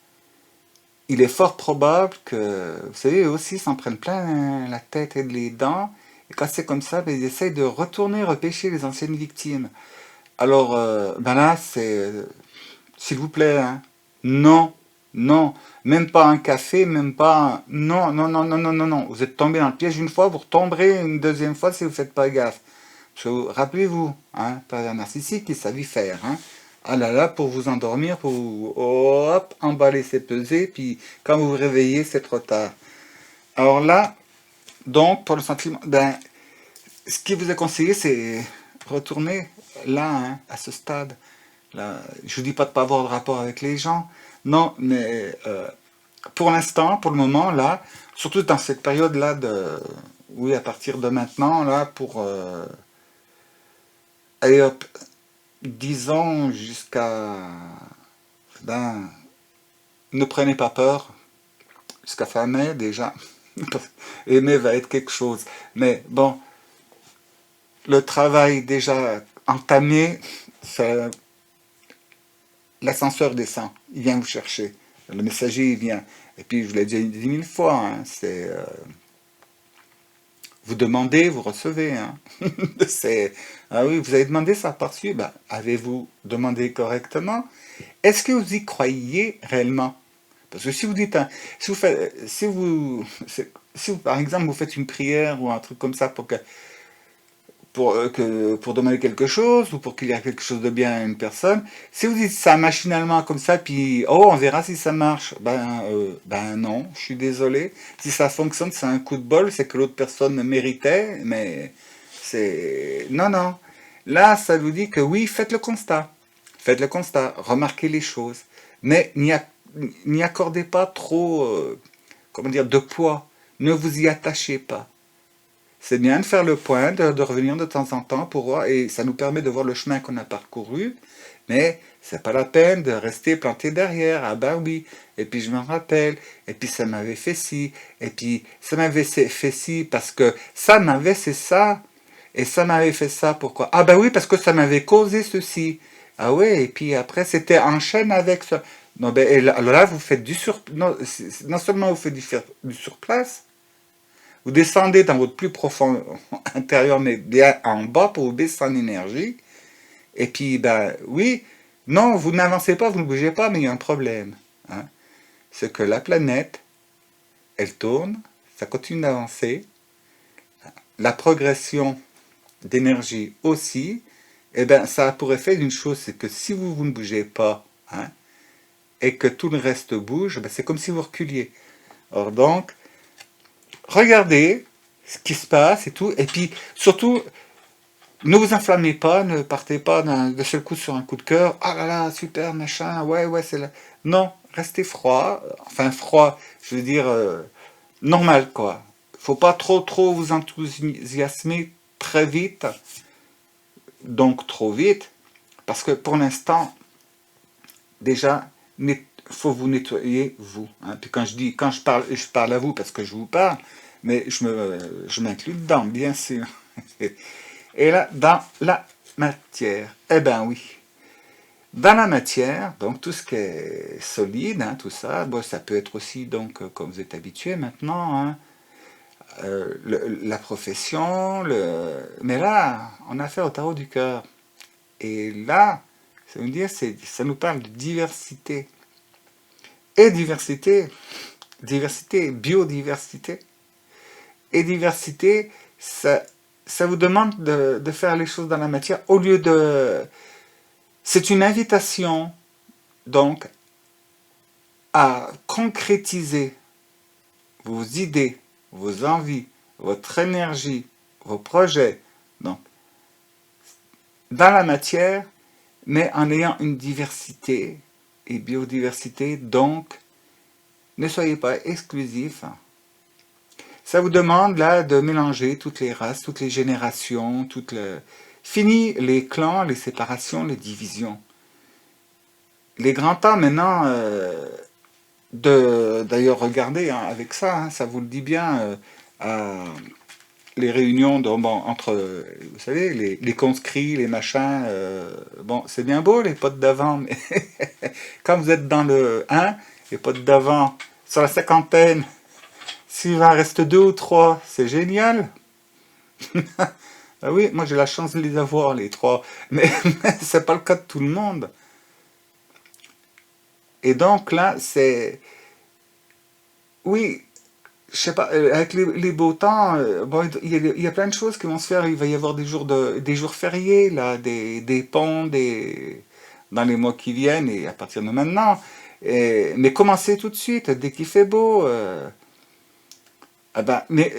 il est fort probable que, vous savez, eux aussi s'en prennent plein la tête et les dents, et quand c'est comme ça, ben, ils essayent de retourner repêcher les anciennes victimes. Alors, ben là, c'est, s'il vous plaît, hein, non, non, même pas un café, même pas un... Non, non, non, non, non, non, non, vous êtes tombé dans le piège une fois, vous retomberez une deuxième fois si vous faites pas gaffe. Rappelez-vous, hein, pas un narcissique qui savait faire. Hein. Ah là là, pour vous endormir, pour vous, hop, emballer ses pesées, puis quand vous vous réveillez, c'est trop tard. Alors là, donc, pour le sentiment, ben, ce qui vous est conseillé, c'est retourner là, hein, à ce stade. Là, je vous dis pas de pas avoir de rapport avec les gens, non, mais pour l'instant, pour le moment, là, surtout dans cette période-là de, oui, à partir de maintenant, là, pour, allez hop, disons jusqu'à, ben, ne prenez pas peur, jusqu'à fin mai déjà, et mai va être quelque chose. Mais bon, le travail déjà entamé, l'ascenseur descend, il vient vous chercher, le messager il vient. Et puis je vous l'ai dit 10 000 fois, hein, c'est vous demandez, vous recevez. Hein. Ah oui, vous avez demandé ça par-dessus, ben, avez-vous demandé correctement? Est-ce que vous y croyez réellement? Parce que si vous dites, si vous faites, si vous, par exemple, vous faites une prière ou un truc comme ça pour demander quelque chose ou pour qu'il y ait quelque chose de bien à une personne, si vous dites ça machinalement comme ça, puis oh, on verra si ça marche, ben non, je suis désolé. Si ça fonctionne, c'est un coup de bol, c'est que l'autre personne méritait, mais c'est... Non, non. Là, ça vous dit que oui, faites le constat. Faites le constat, remarquez les choses. Mais n'y accordez pas trop, comment dire, de poids. Ne vous y attachez pas. C'est bien de faire le point, de revenir de temps en temps pour voir, et ça nous permet de voir le chemin qu'on a parcouru, mais c'est pas la peine de rester planté derrière. Ah ben oui, et puis je me rappelle, et puis ça m'avait fait ci, et puis ça m'avait fait ci parce que ça m'avait fait ça, et ça m'avait fait ça pourquoi? Ah ben oui, parce que ça m'avait causé ceci. Ah ouais, et puis après c'était en chaîne avec ça. Non, ben, et là, alors là, vous faites non, non seulement vous faites du surplace, vous descendez dans votre plus profond intérieur, mais bien en bas pour vous baisser en énergie. Et puis, ben oui, non, vous n'avancez pas, vous ne bougez pas, mais il y a un problème. Hein. C'est que la planète, elle tourne, ça continue d'avancer. La progression d'énergie aussi. Et ben, ça a pour effet d'une chose, c'est que si vous ne bougez pas, hein, et que tout le reste bouge, ben, c'est comme si vous reculiez. Or donc, regardez ce qui se passe et tout, et puis surtout, ne vous enflammez pas, ne partez pas de seul coup sur un coup de cœur. Ah là là, super, machin, ouais, ouais, c'est là. Non, restez froid, enfin froid, je veux dire, normal quoi. Faut pas trop vous enthousiasmer très vite, donc trop vite, parce que pour l'instant, déjà, faut vous nettoyer vous. Hein. Puis quand je parle à vous parce que je vous parle, mais je m'inclus dedans, bien sûr. Et là, dans la matière, eh ben oui. Dans la matière, donc tout ce qui est solide, hein, tout ça, bon, ça peut être aussi, donc, comme vous êtes habitué maintenant, hein, la profession, mais là, on a affaire au tarot du cœur. Et là, ça veut dire, ça nous parle de diversité. Et diversité, biodiversité. Et diversité, ça, ça vous demande de faire les choses dans la matière au lieu de... C'est une invitation, donc, à concrétiser vos idées, vos envies, votre énergie, vos projets, donc, dans la matière, mais en ayant une diversité et biodiversité, donc, ne soyez pas exclusif. Ça vous demande là de mélanger toutes les races, toutes les générations, fini les clans, les séparations, les divisions. Les grands temps maintenant, d'ailleurs regardez hein, avec ça, hein, ça vous le dit bien, les réunions entre, vous savez, les conscrits, les machins, bon c'est bien beau les potes d'avant, mais quand vous êtes dans le 1, les potes d'avant, sur la cinquantaine, s'il en reste 2 ou 3, c'est génial. Ah oui, moi j'ai la chance de les avoir, les 3. Mais c'est pas le cas de tout le monde. Et donc là, c'est... Oui, je sais pas, avec les beaux temps, bon, il y a plein de choses qui vont se faire. Il va y avoir des jours fériés, là, des ponts, dans les mois qui viennent et à partir de maintenant. Mais commencez tout de suite, dès qu'il fait beau. Ah ben, mais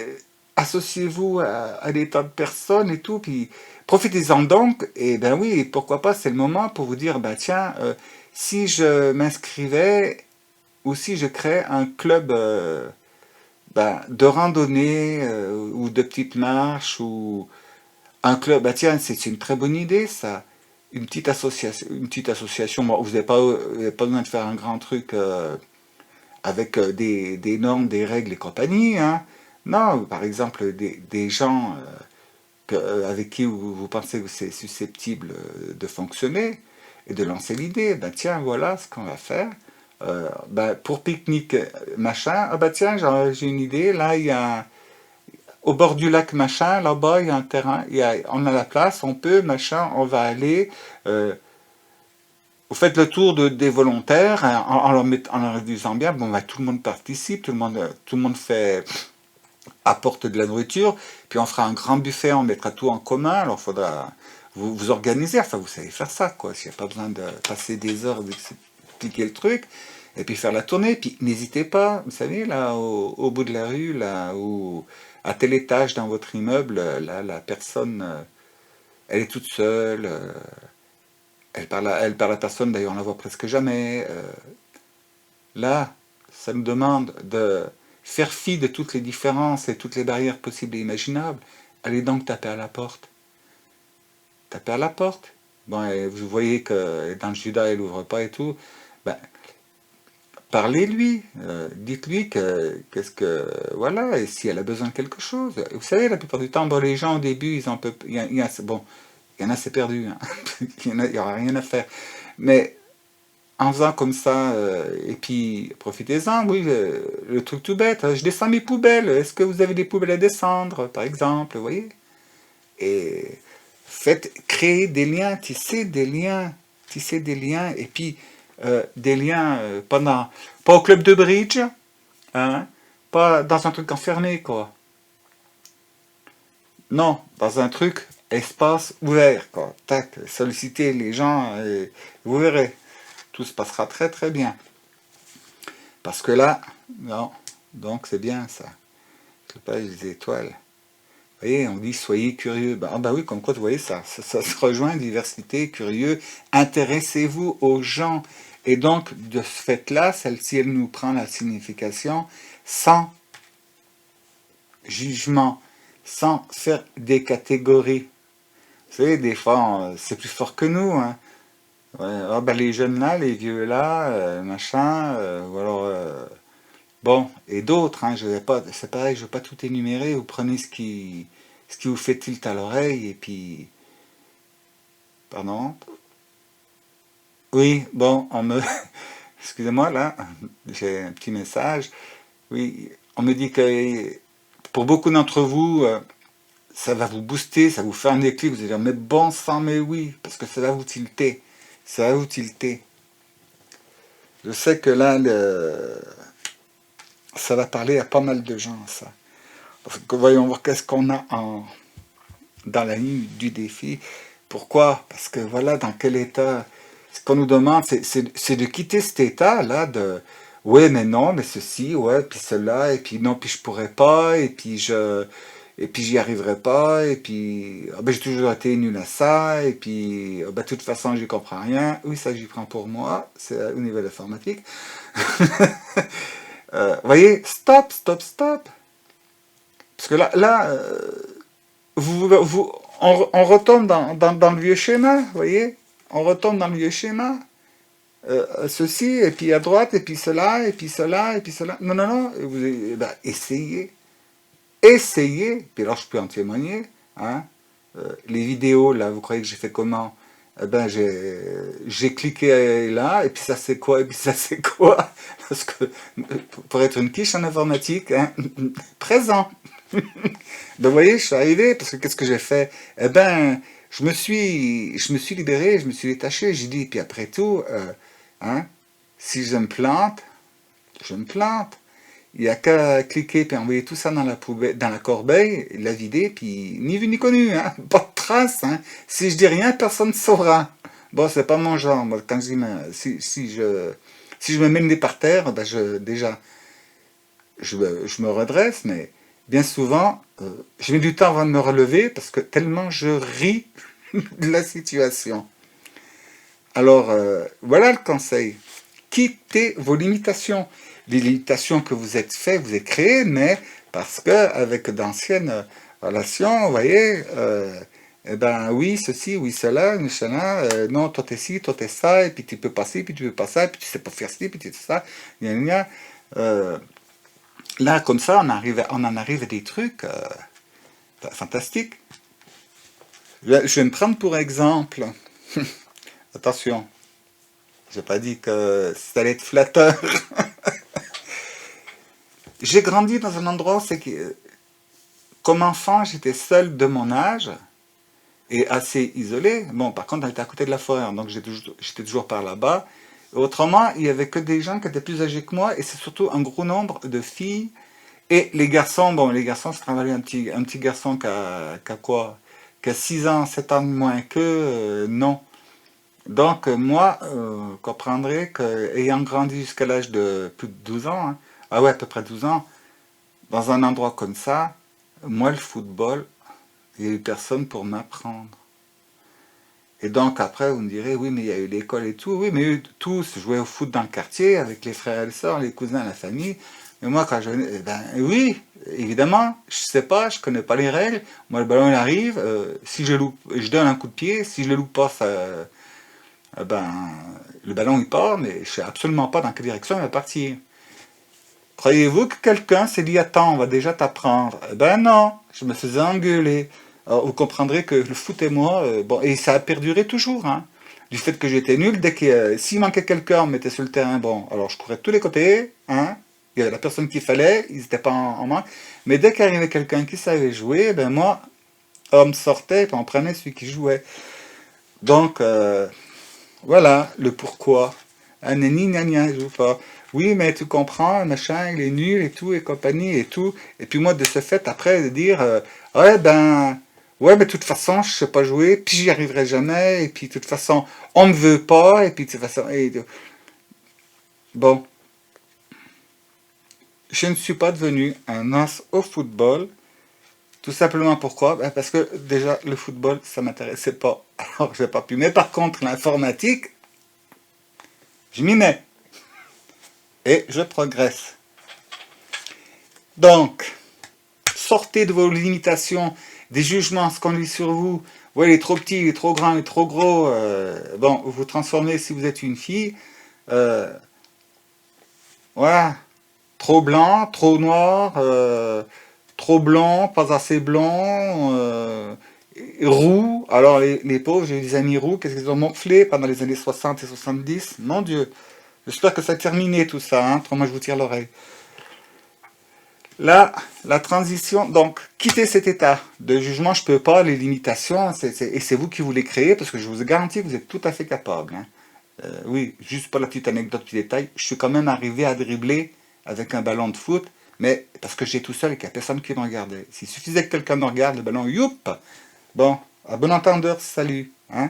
associez-vous à des tas de personnes et tout, puis profitez-en donc, et ben oui, pourquoi pas, c'est le moment pour vous dire, ben tiens, si je m'inscrivais, ou si je crée un club ben, de randonnée, ou de petites marches, ou un club, ben tiens, c'est une très bonne idée ça, une petite association, bon, vous n'avez pas besoin de faire un grand truc, avec des normes, des règles et compagnie. Hein. Non, par exemple, des gens avec qui vous pensez que c'est susceptible de fonctionner et de lancer l'idée. Ben tiens, voilà ce qu'on va faire. Ben, pour pique-nique, machin, ah ben tiens, j'ai une idée. Là, au bord du lac, machin, là-bas, il y a un terrain, on a la place, on peut, machin, on va aller. euh, Vous faites le tour des volontaires hein, en leur disant bien, bon, bah, tout le monde participe, tout le monde apporte de la nourriture, puis on fera un grand buffet, on mettra tout en commun, alors il faudra vous organiser, enfin vous savez faire ça, quoi, s'il n'y a pas besoin de passer des heures à expliquer le truc, et puis faire la tournée, puis n'hésitez pas, vous savez, là, au bout de la rue, là, ou à tel étage dans votre immeuble, là, la personne, elle est toute seule, elle parle à personne, d'ailleurs on la voit presque jamais. Là, ça nous demande de faire fi de toutes les différences et toutes les barrières possibles et imaginables. Allez donc taper à la porte. Taper à la porte. Bon, et vous voyez que dans le Judas, elle n'ouvre pas et tout. Ben, parlez-lui. Dites-lui qu'est-ce que... Voilà, et si elle a besoin de quelque chose. Vous savez, la plupart du temps, bon, les gens au début, ils en peuvent... bon, il y en a, c'est perdu. Hein. Il n'y aura rien à faire. Mais en faisant comme ça, et puis profitez-en, oui, le truc tout bête, je descends mes poubelles, est-ce que vous avez des poubelles à descendre, par exemple, vous voyez? Et créer des liens, tisser des liens, et puis des liens pas au club de bridge, hein, pas dans un truc enfermé, quoi. Non, dans un truc espace ouvert, quoi. Tac, solliciter les gens, et vous verrez, tout se passera très très bien. Parce que là, non, donc c'est bien ça. C'est pas les étoiles. Vous voyez, on dit soyez curieux. Bah oui, comme quoi, vous voyez, ça se rejoint, diversité, curieux. Intéressez-vous aux gens. Et donc, de ce fait-là, celle-ci, elle nous prend la signification sans jugement, sans faire des catégories. Vous savez, des fois, c'est plus fort que nous. Hein. Ouais, ah ben les jeunes là, les vieux là, machin, ou alors bon, et d'autres, hein, je vais pas, c'est pareil, je ne vais pas tout énumérer, vous prenez ce qui vous fait tilt à l'oreille, et puis, pardon, oui, bon, excusez-moi, là, j'ai un petit message, oui, on me dit que pour beaucoup d'entre vous, ça va vous booster, ça vous fait un déclic, vous allez dire, mais bon sang, mais oui, parce que ça va vous tilter. Je sais que là, ça va parler à pas mal de gens, ça. Voyons voir qu'est-ce qu'on a dans la ligne du défi. Pourquoi? Parce que voilà, dans quel état. Ce qu'on nous demande, c'est de quitter cet état-là de ouais, mais non, mais ceci, ouais, puis cela, et puis non, puis je pourrais pas, et puis j'y arriverai pas, et puis ah ben, j'ai toujours été nul à ça, et puis ah ben, de toute façon, j'y comprends rien. Oui, ça, j'y prends pour moi, c'est au niveau de l'informatique. Voyez, stop, stop, stop. Parce que on retombe dans le vieux schéma, vous voyez? On retombe dans le vieux schéma. Ceci, et puis à droite, et puis cela, et puis cela, et puis cela. Non, non, non, ben, essayez. Essayez. Puis alors, je peux en témoigner. Hein. Les vidéos, là, vous croyez que j'ai fait comment? Ben, j'ai cliqué là, et puis ça c'est quoi, et puis ça c'est quoi? Parce que pour être une quiche en informatique, hein, présent. Ben, vous voyez, je suis arrivé, parce que qu'est-ce que j'ai fait? Eh ben, je me suis libéré, je me suis détaché, j'ai dit, puis après tout, hein, si je me plante, je me plante. Il n'y a qu'à cliquer puis envoyer tout ça dans la poubelle, dans la corbeille, la vider, puis ni vu ni connu, hein, pas de trace, hein. Si je dis rien, personne ne saura. Bon, c'est pas mon genre, moi, quand je dis, si je me mets le nez par terre, ben déjà, je me redresse, mais bien souvent, je mets du temps avant de me relever parce que tellement je ris de la situation. Alors, voilà le conseil. Quittez vos limitations. Les limitations que vous êtes fait, vous êtes créées, mais parce que avec d'anciennes relations, vous voyez, eh ben oui, ceci, oui, cela, cela, non, toi t'es ci, toi t'es ça, et puis tu peux pas ci, puis tu peux pas ça, et puis tu sais pas faire ci, puis tu sais ça, gna, gna, gna. Là, comme ça, on en arrive à des trucs fantastiques. Je vais me prendre pour exemple. Attention, j'ai pas dit que ça allait être flatteur. J'ai grandi dans un endroit où c'est que, comme enfant, j'étais seul de mon âge et assez isolé. Bon, par contre, on était à côté de la forêt, donc j'étais toujours par là-bas. Autrement, il y avait que des gens qui étaient plus âgés que moi et c'est surtout un gros nombre de filles. Et les garçons, bon, les garçons, c'est travailler un petit garçon qui a quoi? Qui a 6 ans, 7 ans de moins qu'eux, non. Donc, moi, comprendrez que, ayant grandi jusqu'à l'âge de plus de 12 ans, hein, ah ouais, à peu près 12 ans, dans un endroit comme ça, moi, le football, il n'y a eu personne pour m'apprendre. Et donc, après, vous me direz, oui, mais il y a eu l'école et tout. Oui, mais eux, tous jouaient au foot dans le quartier, avec les frères et les sœurs, les cousins, la famille. Mais moi, quand je venais, eh ben oui, évidemment, je sais pas, je connais pas les règles. Moi, le ballon, il arrive, si je loupe, je donne un coup de pied, si je le loupe pas, ben, le ballon, il part, mais je sais absolument pas dans quelle direction il va partir. Croyez-vous que quelqu'un s'est dit, attends, on va déjà t'apprendre? Eh ben non, je me faisais engueuler. Alors, vous comprendrez que le foot et moi, bon, et ça a perduré toujours, hein. Du fait que j'étais nul, s'il manquait quelqu'un, on me mettait sur le terrain, bon, alors je courais de tous les côtés, hein. Il y avait la personne qu'il fallait, ils n'étaient pas en manque. Mais dès qu'arrivait quelqu'un qui savait jouer, ben moi, on me sortait, puis on prenait celui qui jouait. Donc, voilà le pourquoi. Ah, nani, nani, je joue pas. Oui, mais tu comprends, machin, il est nul et tout, et compagnie et tout. Et puis moi, de ce fait, après, de dire, ouais, ben, ouais, mais de toute façon, je sais pas jouer, puis j'y arriverai jamais, et puis de toute façon, on me veut pas, et puis de toute façon, bon, je ne suis pas devenu un as au football, tout simplement pourquoi? Ben, parce que déjà, le football, ça m'intéressait pas. Alors, j'ai pas pu. Mais par contre, l'informatique, je m'y mets. Et je progresse. Donc, sortez de vos limitations, des jugements, ce qu'on lit sur vous. Ouais, il est trop petit, il est trop grand, il est trop gros. Bon, vous vous transformez si vous êtes une fille. Euh, voilà. Trop blanc, trop noir, trop blanc, pas assez blanc, roux. Alors, les pauvres, j'ai eu des amis roux, qu'est-ce qu'ils ont morflé pendant les années 60 et 70? Mon Dieu. J'espère que ça a terminé tout ça, hein, autrement je vous tire l'oreille. Là, la transition, donc, quitter cet état de jugement, je peux pas, les limitations, et c'est vous qui vous les créez, parce que je vous garantis que vous êtes tout à fait capable. Hein. Oui, juste pour la petite anecdote, petit détail, je suis quand même arrivé à dribbler avec un ballon de foot, Mais parce que j'étais tout seul et qu'il n'y a personne qui me regardait. S'il suffisait que quelqu'un me regarde, le ballon, youp! Bon, à bon entendeur, salut. Hein?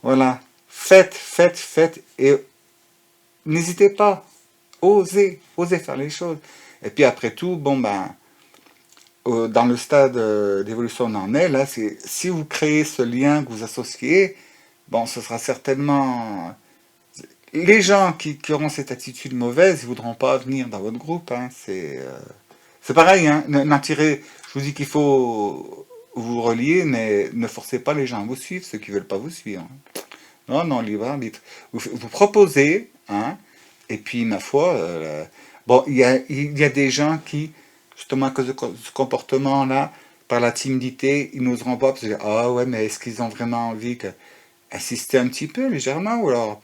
Voilà. Faites, faites, faites. Et n'hésitez pas. Osez, osez faire les choses. Et puis après tout, bon ben, dans le stade d'évolution où on en est, là, c'est si vous créez ce lien que vous associez, bon, ce sera certainement les gens qui auront cette attitude mauvaise, ils voudront pas venir dans votre groupe. Hein, c'est pareil. Hein, n'en tirez. Je vous dis qu'il faut vous relier, mais ne forcez pas les gens à vous suivre, ceux qui veulent pas vous suivre. Hein. Non, non, libre arbitre. Vous proposez, hein, et puis ma foi, bon, il y a des gens qui, justement à cause de ce comportement-là, par la timidité, ils n'oseront pas parce que ah ouais, mais est-ce qu'ils ont vraiment envie que assister un petit peu légèrement ou alors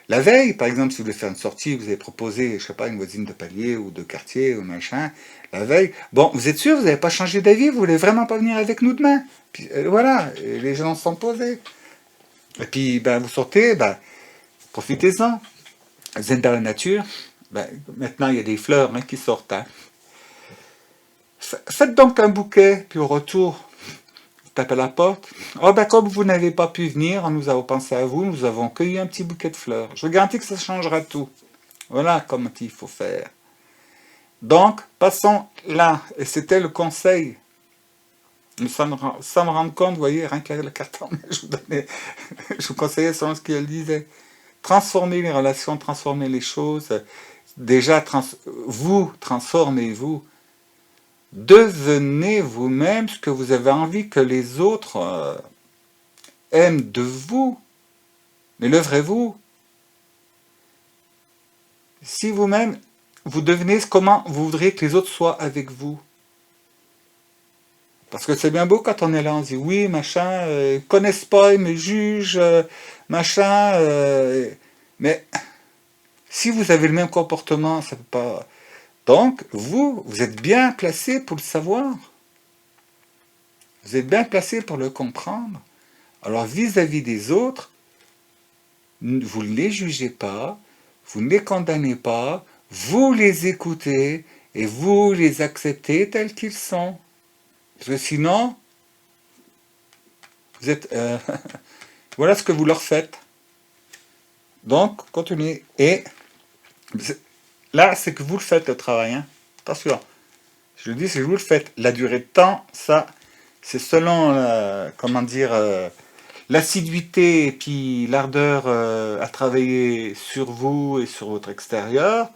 la veille, par exemple, si vous voulez faire une sortie, vous avez proposé, je sais pas, une voisine de palier ou de quartier ou machin, la veille, bon, vous êtes sûr, vous n'avez pas changé d'avis, vous voulez vraiment pas venir avec nous demain? Puis voilà, et les gens se sont posés. Et puis, ben, vous sortez, ben, profitez-en. Vous êtes dans la nature. Ben, maintenant, il y a des fleurs hein, qui sortent. Hein. Faites donc un bouquet, puis au retour, vous tapez à la porte. Oh, ben, comme vous n'avez pas pu venir, nous avons pensé à vous, nous avons cueilli un petit bouquet de fleurs. Je vous garantis que ça changera tout. Voilà comment il faut faire. Donc, passons là. Et c'était le conseil. Sans me rendre compte, vous voyez, rien qu'avec le carton, je vous conseillais selon ce qu'elle disait. Transformer les relations, transformer les choses. Déjà, vous, transformez-vous. Devenez vous-même ce que vous avez envie que les autres aiment de vous. Mais l'œuvrez-vous. Si vous-même, vous devenez comment vous voudriez que les autres soient avec vous. Parce que c'est bien beau quand on est là, on se dit oui, machin, ils connaissent pas, ils me jugent, machin, mais si vous avez le même comportement, ça peut pas. Donc, vous êtes bien placé pour le savoir. Vous êtes bien placé pour le comprendre. Alors, vis-à-vis des autres, vous ne les jugez pas, vous ne les condamnez pas, vous les écoutez et vous les acceptez tels qu'ils sont. Parce que sinon, vous êtes, voilà ce que vous leur faites. Donc, continuez. Et là, c'est que vous le faites, le travail. Hein. Attention. Je le dis, c'est que vous le faites. La durée de temps, ça, c'est selon, comment dire, l'assiduité et puis l'ardeur à travailler sur vous et sur votre extérieur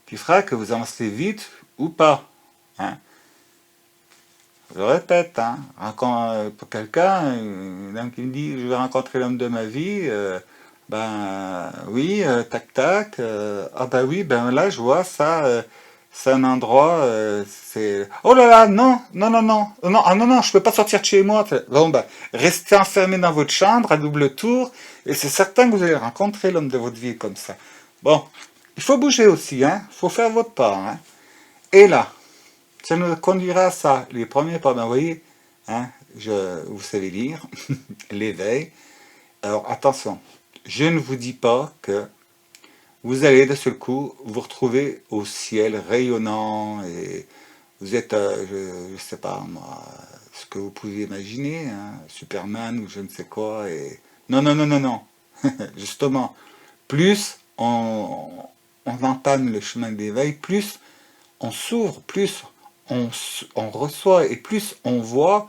qui fera que vous avancez vite ou pas. Hein. Je le répète, hein, pour quelqu'un, l'homme qui me dit je vais rencontrer l'homme de ma vie, ben oui, tac tac, ah ben oui, ben là je vois ça, c'est un endroit, c'est oh là là, non, non, non, non, non, ah non, non, je peux pas sortir de chez moi. Bon ben, restez enfermé dans votre chambre à double tour, et c'est certain que vous allez rencontrer l'homme de votre vie comme ça. Bon, il faut bouger aussi, hein, il faut faire votre part, hein. Et là, ça nous conduira à ça, les premiers pas, ben vous voyez, hein, vous savez lire, l'éveil. Alors attention, je ne vous dis pas que vous allez de seul coup vous retrouver au ciel rayonnant et vous êtes, je sais pas moi, ce que vous pouvez imaginer, hein, Superman ou je ne sais quoi. Et non, non, non, non, non. Justement, plus on entame le chemin de l'éveil, plus on s'ouvre, plus on reçoit et plus on voit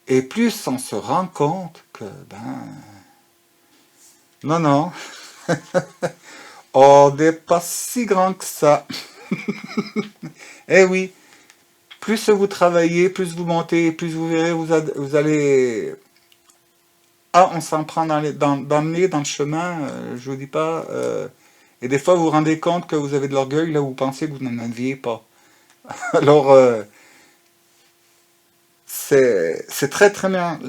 et plus on se rend compte que, ben, non, non, on n'est pas si grand que ça. Eh oui, plus vous travaillez, plus vous montez, plus vous verrez, vous allez... Ah, on s'en prend dans le chemin, je vous dis pas. Et des fois, vous vous rendez compte que vous avez de l'orgueil là où vous pensez que vous n'en aviez pas. Alors, c'est très très bien.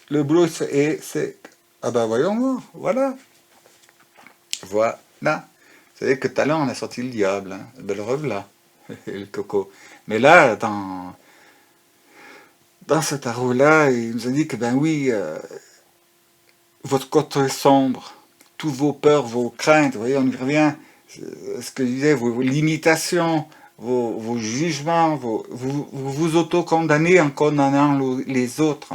Le boulot, c'est... Ah ben voyons voir, voilà. Voilà. Vous savez que tout à l'heure, on a sorti le diable. Hein. Ben le revoilà, le coco. Mais là, dans ce tarot-là, il nous a dit que ben oui, votre côté sombre, tous vos peurs, vos craintes, vous voyez, on y revient. Ce que je disais, vos limitations, vos jugements, vous vous auto-condamnez en condamnant les autres.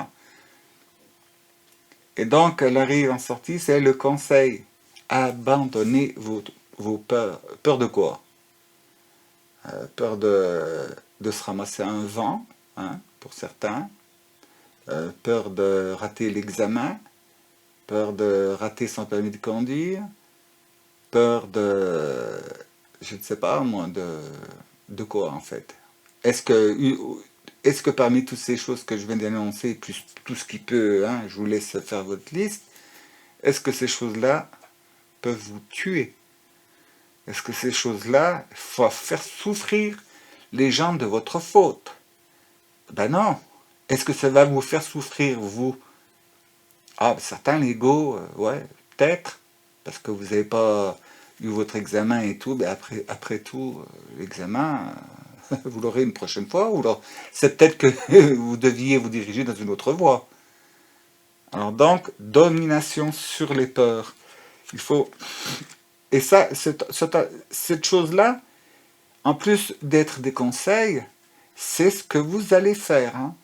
Et donc, elle arrive en sortie, c'est le conseil. Abandonnez vos peurs. Peur de quoi? Peur de se ramasser un vent, hein, pour certains. Peur de rater l'examen. Peur de rater son permis de conduire. Peur de... Je ne sais pas, moi, de quoi, en fait? Est-ce que, est-ce que parmi toutes ces choses que je viens d'énoncer, plus tout ce qui peut, hein, je vous laisse faire votre liste, est-ce que ces choses-là peuvent vous tuer? Est-ce que ces choses-là vont faire souffrir les gens de votre faute? Ben non. Est-ce que ça va vous faire souffrir, vous? Ah, ben certains, l'ego, ouais, peut-être, parce que vous n'avez pas eu votre examen et tout, ben après tout, l'examen, vous l'aurez une prochaine fois, ou alors c'est peut-être que vous deviez vous diriger dans une autre voie. Alors donc, domination sur les peurs. Il faut... Et ça, cette chose-là, en plus d'être des conseils, c'est ce que vous allez faire, hein.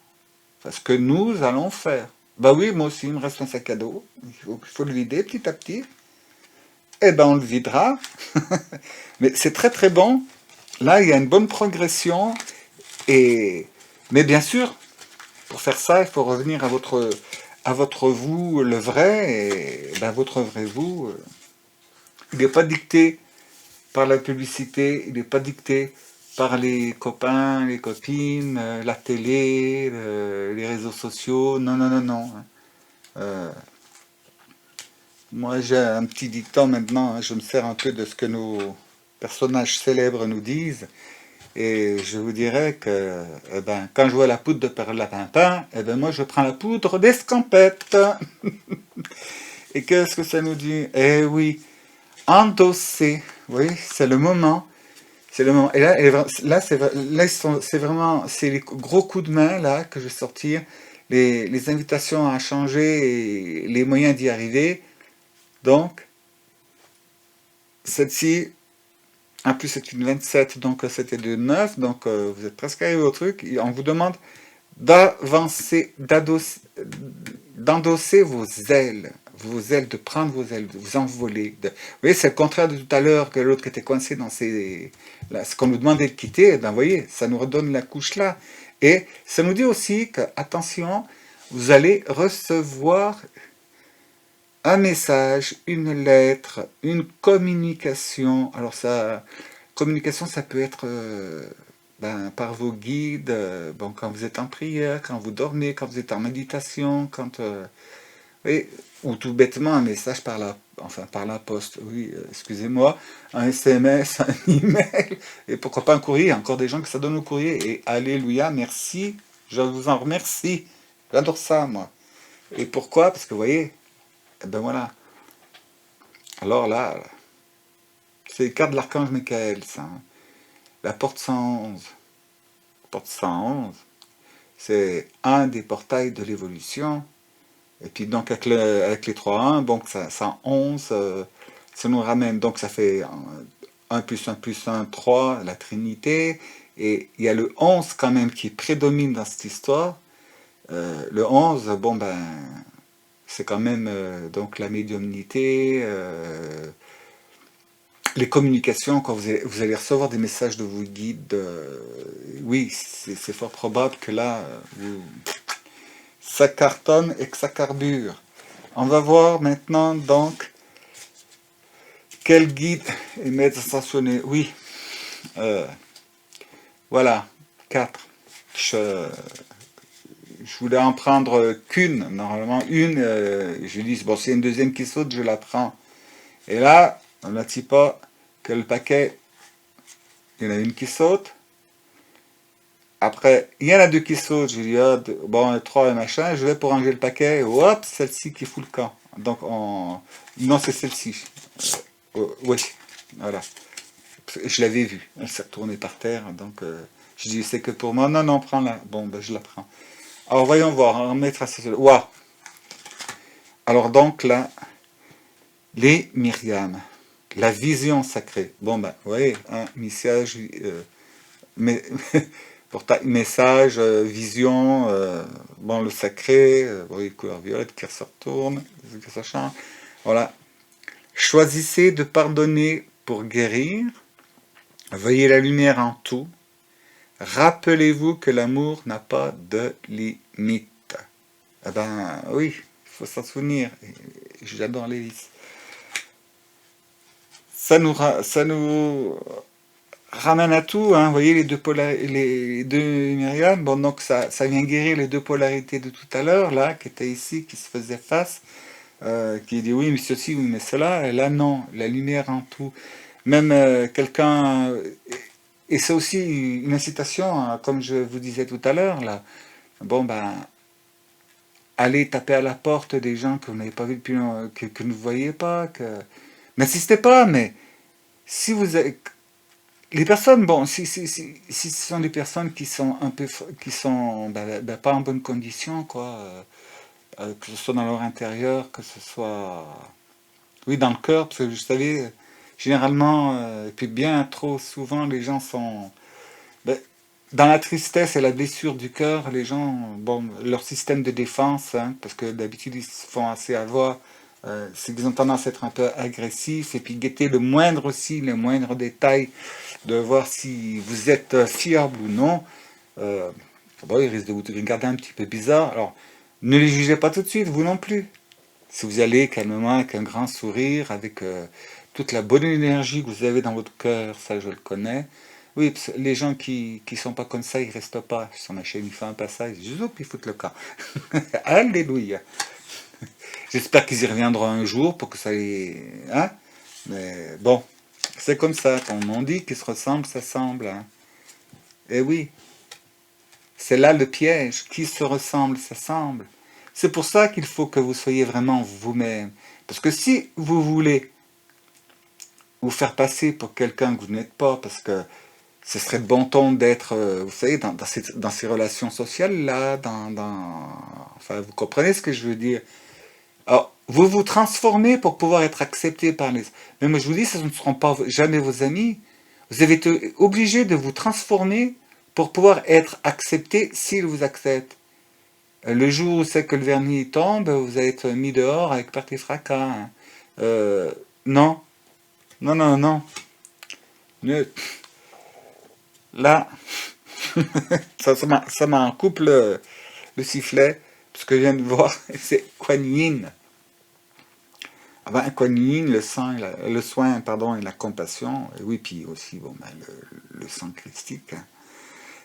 Enfin, ce que nous allons faire. Bah oui, moi aussi, il me reste un sac à dos. Il faut le vider petit à petit. Eh ben, on le videra. Mais c'est très très bon. Là, il y a une bonne progression. Et... Mais bien sûr, pour faire ça, il faut revenir à votre vous, le vrai. Et ben, votre vrai vous, il n'est pas dicté par la publicité, il n'est pas dicté par les copains, les copines, la télé, les réseaux sociaux. Non, non, non, non. Euh, Moi, j'ai un petit dicton maintenant, hein, je me sers un peu de ce que nos personnages célèbres nous disent. Et je vous dirais que eh ben, quand je vois la poudre de perlimpinpin, eh ben, moi je prends la poudre d'escampette. Et qu'est-ce que ça nous dit? Eh oui, endosser. Oui, c'est le moment. C'est le moment. Et là, c'est vraiment c'est les gros coups de main là que je vais sortir, les invitations à changer et les moyens d'y arriver. Donc, celle-ci, en plus c'est une 27, donc c'était de 9, donc vous êtes presque arrivé au truc. Et on vous demande d'avancer, d'endosser vos ailes, de prendre vos ailes, de vous envoler. Vous voyez, c'est le contraire de tout à l'heure que l'autre qui était coincé dans là, ce qu'on nous demandait de quitter, ben vous voyez, ça nous redonne la couche là. Et ça nous dit aussi que, attention, vous allez recevoir un message, une lettre, une communication. Alors ça, communication, ça peut être ben, par vos guides, bon, quand vous êtes en prière, quand vous dormez, quand vous êtes en méditation, quand, oui, ou tout bêtement un message enfin par la poste. Oui, excusez-moi, un SMS, un email, et pourquoi pas un courrier. Il y a encore des gens que ça donne au courrier. Et alléluia, merci, je vous en remercie. J'adore ça, moi. Et pourquoi? Parce que vous voyez, eh ben voilà. Alors là, c'est les cartes de l'archange Michael, ça, hein. La porte 111. Porte 111, c'est un des portails de l'évolution. Et puis donc avec les 3-1, donc ça 11, ça nous ramène, donc ça fait 1 plus 1, 3, la Trinité. Et il y a le 11 quand même qui prédomine dans cette histoire. Le 11, bon ben, c'est quand même donc la médiumnité, les communications, quand vous allez recevoir des messages de vos guides, oui, c'est fort probable que là, ça cartonne et que ça carbure. On va voir maintenant donc quel guide est maître ascensionné. Oui, euh, voilà, 4. Je voulais en prendre qu'une, normalement une, je dis, bon, c'est une deuxième qui saute, je la prends. Et là, on ne dit pas que le paquet, il y en a une qui saute. Après, il y en a deux qui sautent. Je dis, ah, bon, trois et machin. Je vais pour ranger le paquet. Hop, celle-ci qui fout le camp. Donc, non, c'est celle-ci. Oui, voilà. Je l'avais vue. Elle s'est retournée par terre. Donc, je dis, c'est que pour moi. Non, non, prends-la. Bon, ben, je la prends. Alors, voyons voir. On mettra ça. Waouh! Alors, donc, là, les Myriam. la vision sacrée. Bon, ben, vous voyez, un message, mais, message, vision, bon, le sacré, vous voyez, couleur violette qui se retourne, que ça change. Voilà. Choisissez de pardonner pour guérir. Voyez la lumière en tout. Rappelez-vous que l'amour n'a pas de limite. Eh ben oui, il faut s'en souvenir. J'adore l'hélice. Ça nous ramène à tout, hein. Vous voyez les deux myriades. Bon, donc ça vient guérir les deux polarités de tout à l'heure, là, qui étaient ici, qui se faisaient face, qui dit oui, mais ceci, oui, mais cela. Et là, non, la lumière en tout. Même quelqu'un. Et c'est aussi une incitation, hein, comme je vous disais tout à l'heure, là. Bon, ben, allez taper à la porte des gens que vous n'avez pas vu depuis que vous ne voyez pas, que. N'insistez pas, mais si vous avez, les personnes, bon, si ce sont des personnes qui sont un peu, qui sont pas en bonne condition, quoi, que ce soit dans leur intérieur, que ce soit, oui, dans le cœur, parce que vous savez, généralement, et puis bien trop souvent, les gens sont, ben, dans la tristesse et la blessure du cœur, les gens, bon, leur système de défense, hein, parce que d'habitude ils se font assez avoir, c'est qu'ils ont tendance à être un peu agressifs et puis guetter le moindre aussi, le moindre détail, de voir si vous êtes fiable ou non. Euh, bon, ils risquent de vous regarder un petit peu bizarre. Alors, ne les jugez pas tout de suite, vous non plus. Si vous allez calmement, avec un grand sourire, avec toute la bonne énergie que vous avez dans votre cœur, ça je le connais. Oui, parce que les gens qui sont pas comme ça, ils restent pas. Sur ma chaîne, ils font un passage, zoup, ils foutent le camp. Alléluia. J'espère qu'ils y reviendront un jour pour que ça les... Hein? Mais bon, c'est comme ça. Quand on dit qu'ils se ressemblent, ça semble. Hein. Et oui, c'est là le piège. Qui se ressemble, ça semble. C'est pour ça qu'il faut que vous soyez vraiment vous-même. Parce que si vous voulez vous faire passer pour quelqu'un que vous n'êtes pas, parce que ce serait de bon ton d'être, vous savez, dans ces relations sociales-là, enfin, vous comprenez ce que je veux dire. Alors, vous vous transformez pour pouvoir être accepté par les... Mais moi, je vous dis, ce ne seront pas jamais vos amis. Vous avez été obligé de vous transformer pour pouvoir être accepté s'ils vous acceptent. Le jour où c'est que le vernis tombe, vous allez être mis dehors avec perte et fracas. Hein. Euh, non, non, non, non. Là, ça m'a en couple le sifflet, parce que je viens de voir, c'est Kuan Yin. Ah ben, Kuan Yin, le soin, pardon, et la compassion, et oui, puis aussi bon, ben, le sang christique. Hein.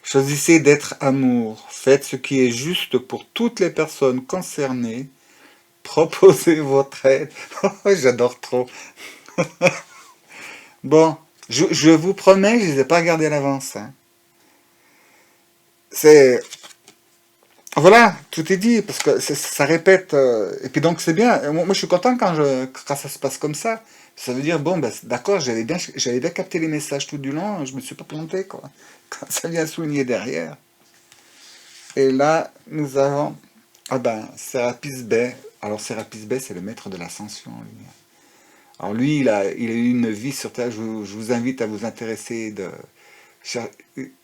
Choisissez d'être amour, faites ce qui est juste pour toutes les personnes concernées, proposez votre aide. J'adore trop. Bon, je vous promets, je ne les ai pas regardés à l'avance. Hein. C'est Voilà, tout est dit, parce que ça répète, et puis donc c'est bien. Moi, je suis content quand ça se passe comme ça. Ça veut dire, bon, ben, d'accord, j'avais bien capté les messages tout du long, je me suis pas planté, quoi. Quand ça vient souligner derrière. Et là, nous avons, ah ben, Sérapis Bey. Alors, Sérapis Bey, c'est le maître de l'ascension, lui. Alors, lui, il a eu une vie sur Terre. Je vous invite à vous intéresser cher-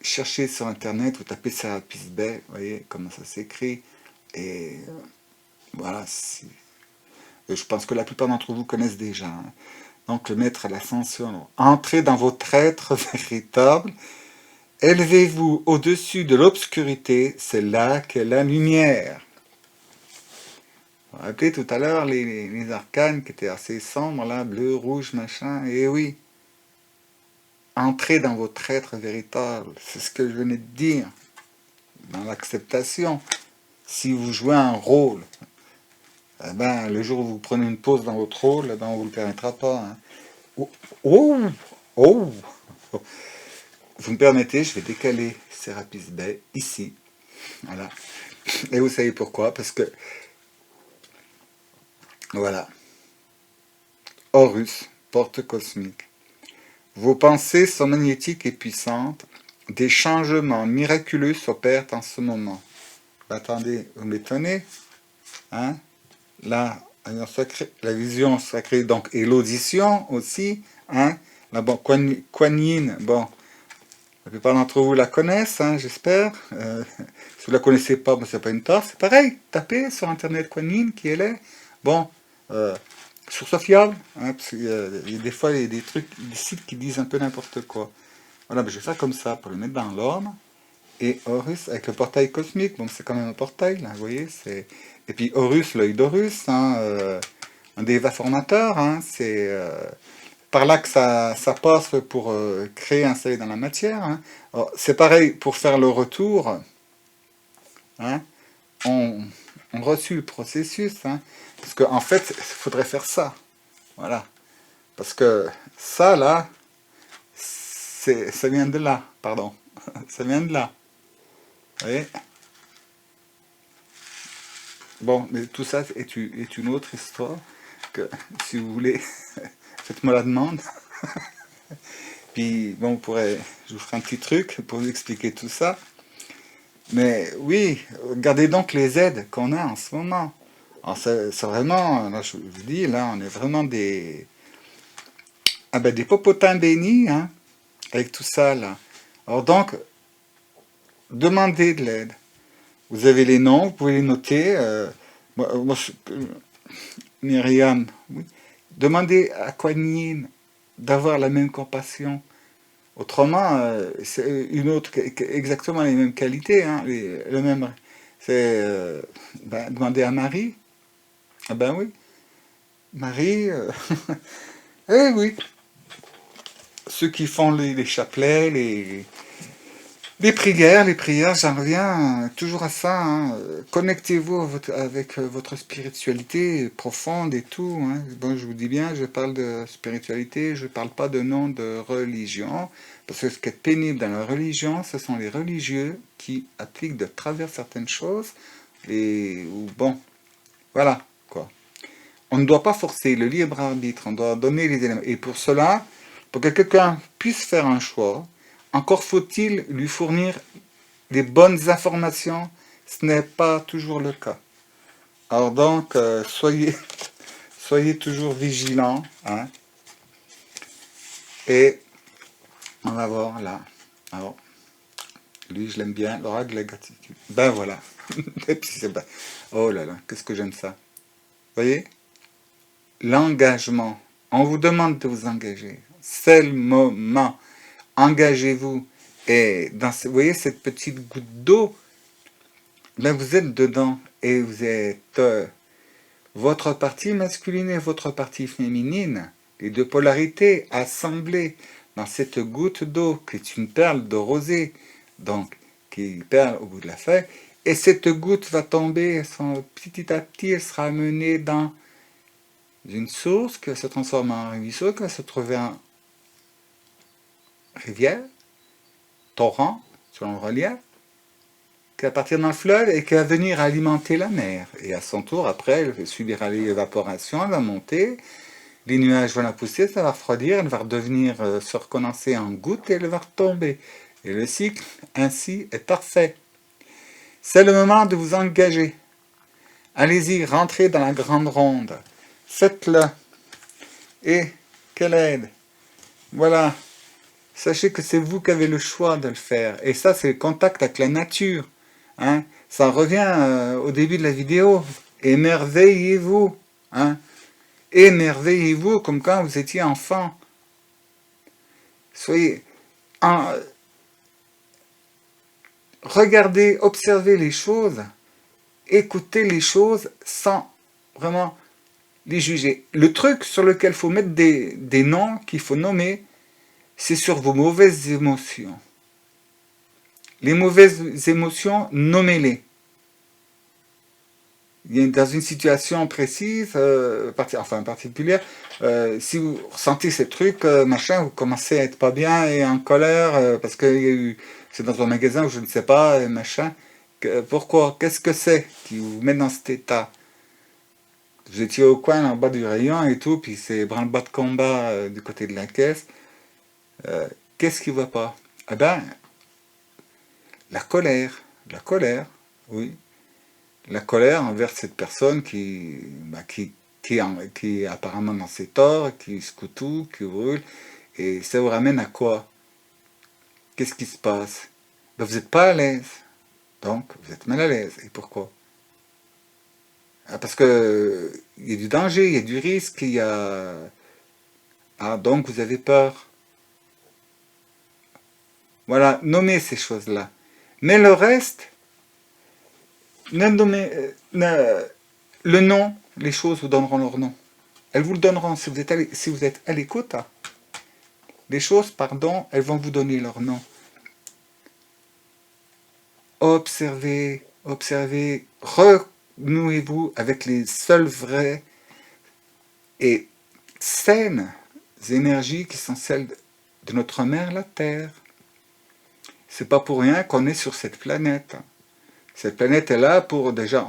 chercher sur Internet, vous tapez Sérapis Bey, vous voyez comment ça s'écrit. Et voilà, je pense que la plupart d'entre vous connaissent déjà. Hein. Donc le maître à l'ascension, entrez dans votre être véritable, élevez-vous au-dessus de l'obscurité, c'est là qu'est la lumière. Vous vous rappelez tout à l'heure les arcanes qui étaient assez sombres, là, bleu, rouge, machin, et oui, entrez dans votre être véritable, c'est ce que je venais de dire, dans l'acceptation. Si vous jouez un rôle, eh ben, le jour où vous prenez une pause dans votre rôle, eh ben, on ne vous le permettra pas. Hein. Oh, oh, oh. Vous me permettez, je vais décaler Sérapis Bey ici. Voilà. Et vous savez pourquoi? Parce que, voilà, Horus, porte cosmique. Vos pensées sont magnétiques et puissantes. Des changements miraculeux s'opèrent en ce moment. Attendez, vous m'étonnez, hein? Là, la vision sacrée, donc, et l'audition aussi, hein. Là, bon, Kuan Yin, bon, la plupart d'entre vous la connaissent, hein, j'espère. Si vous la connaissez pas, bon, c'est pas une tare, c'est pareil. Tapez sur internet Kuan Yin, qui elle est. Bon, euh, source fiable, hein, parce qu'il y a des fois il y a des trucs, des sites qui disent un peu n'importe quoi. Voilà, ben, je vais faire comme ça pour le mettre dans l'ordre. Et Horus avec le portail cosmique, bon c'est quand même un portail là, vous voyez, c'est. Et puis Horus, l'œil d'Horus, hein, un déva formateur, hein, c'est par là que ça passe pour créer un soleil dans la matière. Hein. Alors, c'est pareil pour faire le retour, hein, on, on reçut le processus, hein, parce qu'en fait, il faudrait faire ça, voilà, parce que ça là, ça vient de là, pardon, ça vient de là, vous voyez. Bon, mais tout ça est une autre histoire que, si vous voulez, faites-moi la demande. Puis, bon, je vous ferai un petit truc pour vous expliquer tout ça. Mais oui, regardez donc les aides qu'on a en ce moment. Alors, c'est vraiment, là, je vous dis, là, on est vraiment des popotins bénis, hein, avec tout ça, là. Alors donc, demandez de l'aide. Vous avez les noms, vous pouvez les noter. Myriam, oui. Demandez à Kuan Yin d'avoir la même compassion. Autrement, c'est une autre, exactement les mêmes qualités, hein, le même. C'est demander à Marie. Ah ben oui, Marie. Eh oui, ceux qui font les chapelets, les prières, j'en reviens toujours à ça. Hein. Connectez-vous avec votre spiritualité profonde et tout. Hein. Bon, je vous dis bien, je parle de spiritualité, je ne parle pas de nom de religion, parce que ce qui est pénible dans la religion, ce sont les religieux qui appliquent de travers certaines choses, ou bon, voilà, quoi. On ne doit pas forcer le libre arbitre, on doit donner les éléments. Et pour cela, pour que quelqu'un puisse faire un choix, encore faut-il lui fournir les bonnes informations. Ce n'est pas toujours le cas. Alors donc, soyez toujours vigilants. Hein, et on va voir là. Alors, lui, je l'aime bien, l'oracle de la gratitude. Ben voilà. Et puis oh là là, qu'est-ce que j'aime ça. Vous voyez, l'engagement. On vous demande de vous engager. C'est le moment. Engagez-vous. Et vous voyez cette petite goutte d'eau, là vous êtes dedans et vous êtes votre partie masculine et votre partie féminine, les deux polarités assemblées dans cette goutte d'eau qui est une perle de rosée, donc qui perle au bout de la feuille, et cette goutte va tomber, petit à petit elle sera amenée dans une source qui va se transformer en ruisseau, qui va se trouver en rivière, torrent, selon le relief, qui va partir dans le fleuve et qui va venir alimenter la mer. Et à son tour, après, elle subira l'évaporation, elle va monter, les nuages vont la pousser, ça va refroidir, elle va redevenir se recondenser en gouttes et elle va retomber. Et le cycle, ainsi, est parfait. C'est le moment de vous engager. Allez-y, rentrez dans la grande ronde. Faites-le. Et quelle aide. Voilà. Sachez que c'est vous qui avez le choix de le faire. Et ça, c'est le contact avec la nature. Hein. Ça revient au début de la vidéo. Émerveillez-vous. Hein. Émerveillez-vous comme quand vous étiez enfant. Regardez, observez les choses. Écoutez les choses sans vraiment les juger. Le truc sur lequel il faut mettre des noms, qu'il faut nommer, c'est sur vos mauvaises émotions. Les mauvaises émotions, nommez-les. Dans une situation précise, particulière, si vous ressentez ces trucs, machin, vous commencez à être pas bien et en colère, parce que c'est dans un magasin où je ne sais pas, machin. Pourquoi? Qu'est-ce que c'est qui vous met dans cet état? Vous étiez au coin, en bas du rayon et tout, puis c'est branle-bas de combat du côté de la caisse. Qu'est-ce qui va pas? Eh ben, la colère, oui. La colère envers cette personne qui qui est apparemment dans ses torts, qui secoue tout, qui brûle, et ça vous ramène à quoi? Qu'est-ce qui se passe? Ben, vous n'êtes pas à l'aise, donc vous êtes mal à l'aise. Et pourquoi? Ah, parce que il y a du danger, il y a du risque, il y a... Ah, donc vous avez peur. Voilà, nommez ces choses-là. Mais le reste, ne nommez, le nom, les choses vous donneront leur nom. Elles vous le donneront si vous êtes à l'écoute. Hein. Les choses, pardon, elles vont vous donner leur nom. Observez, observez, renouez-vous avec les seules vraies et saines énergies qui sont celles de notre mère, la Terre. C'est pas pour rien qu'on est sur cette planète. Cette planète est là pour déjà,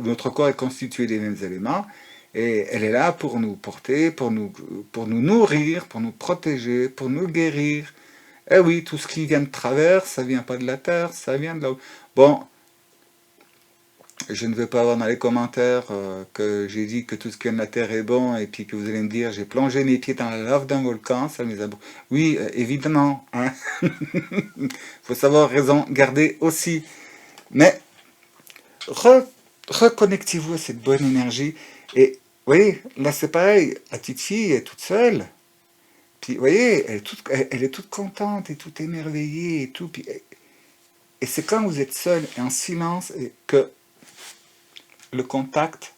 notre corps est constitué des mêmes éléments, et elle est là pour nous porter, pour nous nourrir, pour nous protéger, pour nous guérir. Eh oui, tout ce qui vient de travers, ça vient pas de la Terre, ça vient de là. Bon, je ne vais pas avoir dans les commentaires que j'ai dit que tout ce qui vient de la Terre est bon, et puis que vous allez me dire, j'ai plongé mes pieds dans la lave d'un volcan, ça les a... Oui, évidemment, hein. Faut savoir raison garder aussi. Mais reconnectez-vous à cette bonne énergie. Et vous voyez, là c'est pareil, la petite fille est toute seule. Puis vous voyez, elle est toute contente et toute émerveillée et tout. Puis, et c'est quand vous êtes seul et en silence que le contact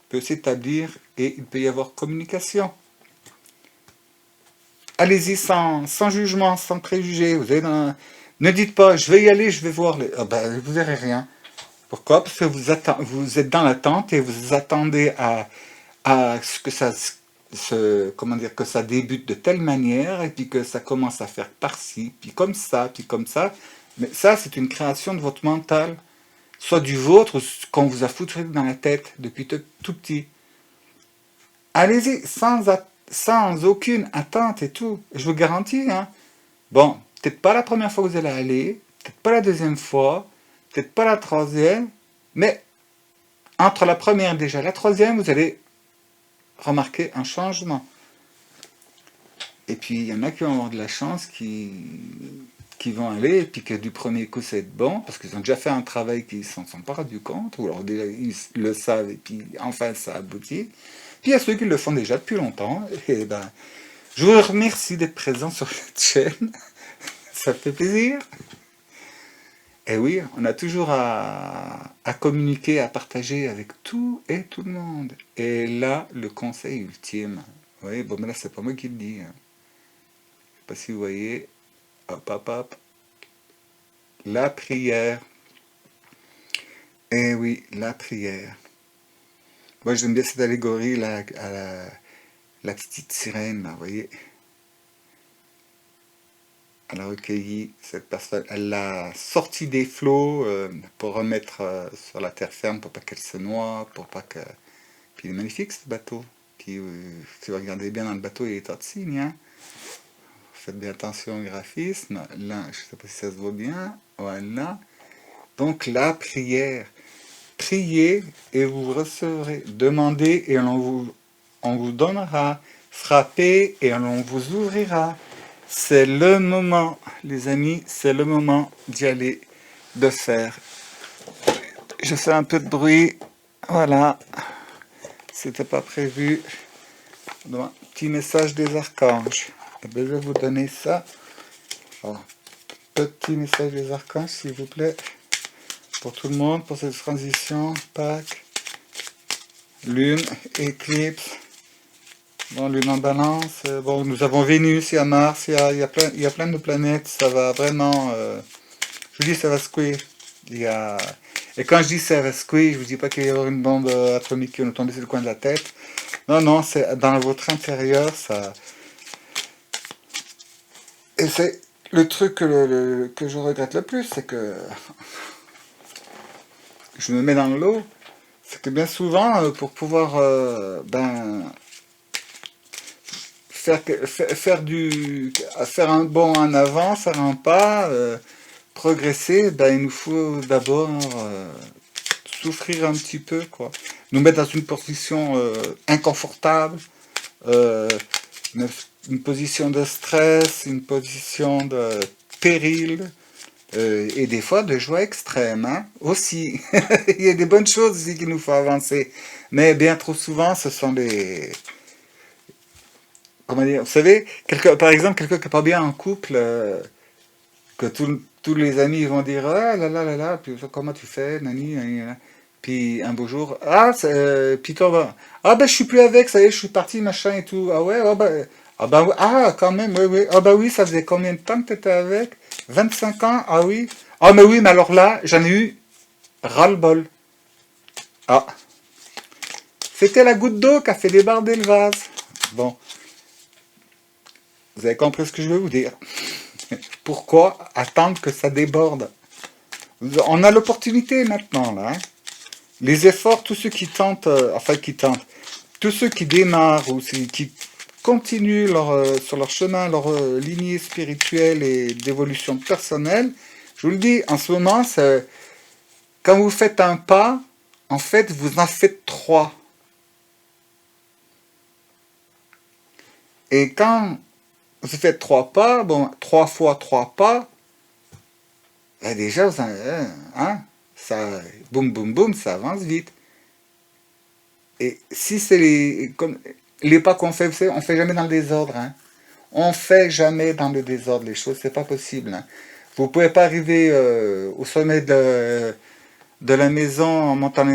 peut s'établir et il peut y avoir communication. Allez-y sans jugement, sans préjugés. Ne dites pas, je vais y aller, je vais voir. Ah ben, vous verrez rien. Pourquoi? Parce que vous êtes dans l'attente et vous attendez à ce que comment dire, que ça débute de telle manière et puis que ça commence à faire par-ci, puis comme ça, puis comme ça. Mais ça, c'est une création de votre mental, soit du vôtre ou qu'on vous a foutu dans la tête depuis tout petit. Allez-y, sans aucune attente et tout. Je vous garantis, hein. Bon, peut-être pas la première fois que vous allez aller, peut-être pas la deuxième fois, peut-être pas la troisième, mais entre la première déjà et la troisième, vous allez remarquer un changement. Et puis, il y en a qui vont avoir de la chance, qui vont aller, et puis que du premier coup, ça va être bon, parce qu'ils ont déjà fait un travail qu'ils ne s'en sont pas rendu compte, ou alors déjà, ils le savent, et puis enfin, ça aboutit. Puis il y a ceux qui le font déjà depuis longtemps, et ben, je vous remercie d'être présent sur cette chaîne, ça fait plaisir. Et oui, on a toujours à communiquer, à partager avec tout et tout le monde. Et là, le conseil ultime, vous voyez, bon, mais là, c'est pas moi qui le dis. Hein. Je sais pas si vous voyez, hop, hop, hop, la prière. Eh oui, la prière. Moi, j'aime bien cette allégorie, là, à la petite sirène, là, vous voyez. Elle a recueilli cette personne, elle l'a sortie des flots pour remettre sur la terre ferme, pour pas qu'elle se noie, pour pas que... Puis il est magnifique ce bateau. Puis si vous regardez bien dans le bateau, il est en signe. Hein. Faites bien attention au graphisme. Là, je sais pas si ça se voit bien. Voilà. Donc la prière. Priez et vous recevrez. Demandez et on vous donnera. Frappez et on vous ouvrira. C'est le moment, les amis, c'est le moment d'y aller, de faire. Je fais un peu de bruit, voilà, c'était pas prévu. Donc, petit message des archanges. Eh bien, je vais vous donner ça. Alors, petit message des archanges, s'il vous plaît, pour tout le monde, pour cette transition, Pâques, Lune, éclipse. Bon, Lune en balance, bon, nous avons Vénus, il y a Mars, il y a plein de planètes, ça va vraiment, je vous dis, ça va secouer. Et quand je dis ça va secouer, je vous dis pas qu'il va y avoir une bombe atomique qui va nous tomber sur le coin de la tête. Non, non, c'est dans votre intérieur, ça... Et c'est le truc que je regrette le plus, c'est que je me mets dans l'eau, c'est que bien souvent, pour pouvoir, faire un bond en avant, faire un pas, progresser, ben, il nous faut d'abord souffrir un petit peu, quoi. nous mettre dans une position inconfortable, euh, une position de stress, une position de péril, et des fois de joie extrême, hein, aussi. Il y a des bonnes choses aussi qui nous font avancer. Mais bien trop souvent, ce sont des... Comment dire? Vous savez, par exemple, quelqu'un qui n'est pas bien en couple, que tous les amis vont dire ah là là là là, puis comment tu fais, nani, nani, nani. Puis un beau jour, ah, puis toi, ah ben je suis plus avec, ça y est, je suis parti, machin et tout. Ah ouais, ah bah, ah quand même, oui, oui. Ah bah oui, ça faisait combien de temps que tu étais avec? 25 ans? Ah oui. Ah mais oui, mais alors là, j'en ai eu ras-le-bol. Ah, c'était la goutte d'eau qui a fait déborder le vase. Bon, vous avez compris ce que je veux vous dire. Pourquoi attendre que ça déborde? On a l'opportunité maintenant, là, hein. Les efforts, tous ceux qui tentent, enfin qui tentent, tous ceux qui démarrent ou qui continuent sur leur chemin, leur lignée spirituelle et d'évolution personnelle, je vous le dis, en ce moment, quand vous faites un pas, en fait, vous en faites trois. Et quand vous faites trois pas, bon, trois fois trois pas, ben déjà, hein, ça, boum, boum, boum, ça avance vite. Et si c'est les pas qu'on fait, vous savez, on fait jamais dans le désordre, hein. On fait jamais dans le désordre les choses, c'est pas possible, hein. Vous pouvez pas arriver au sommet de la maison en montant,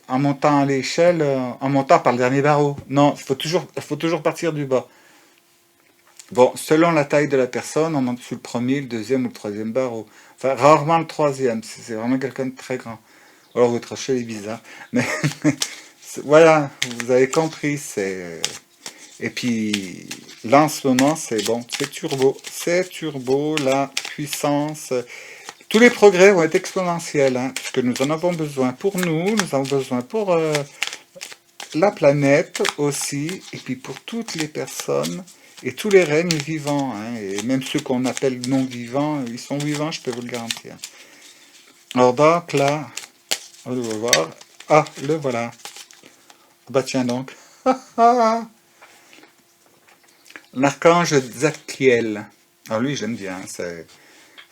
en montant à l'échelle, en montant par le dernier barreau. Non, faut toujours partir du bas. Bon, selon la taille de la personne, on monte sur le premier, le deuxième ou le troisième barreau. Enfin, rarement le troisième, c'est vraiment quelqu'un de très grand. Alors votre échelle est bizarre. Mais voilà, vous avez compris, et puis, là, en ce moment, c'est bon, c'est turbo. C'est turbo, la puissance. Tous les progrès vont être exponentiels, hein, puisque nous en avons besoin pour nous avons besoin pour la planète aussi, et puis pour toutes les personnes et tous les règnes vivants, hein, et même ceux qu'on appelle non-vivants, ils sont vivants, je peux vous le garantir. Alors donc, là, on va voir. Ah, le voilà. Bah tiens donc. L'archange Zadkiel. Alors lui, j'aime bien. C'est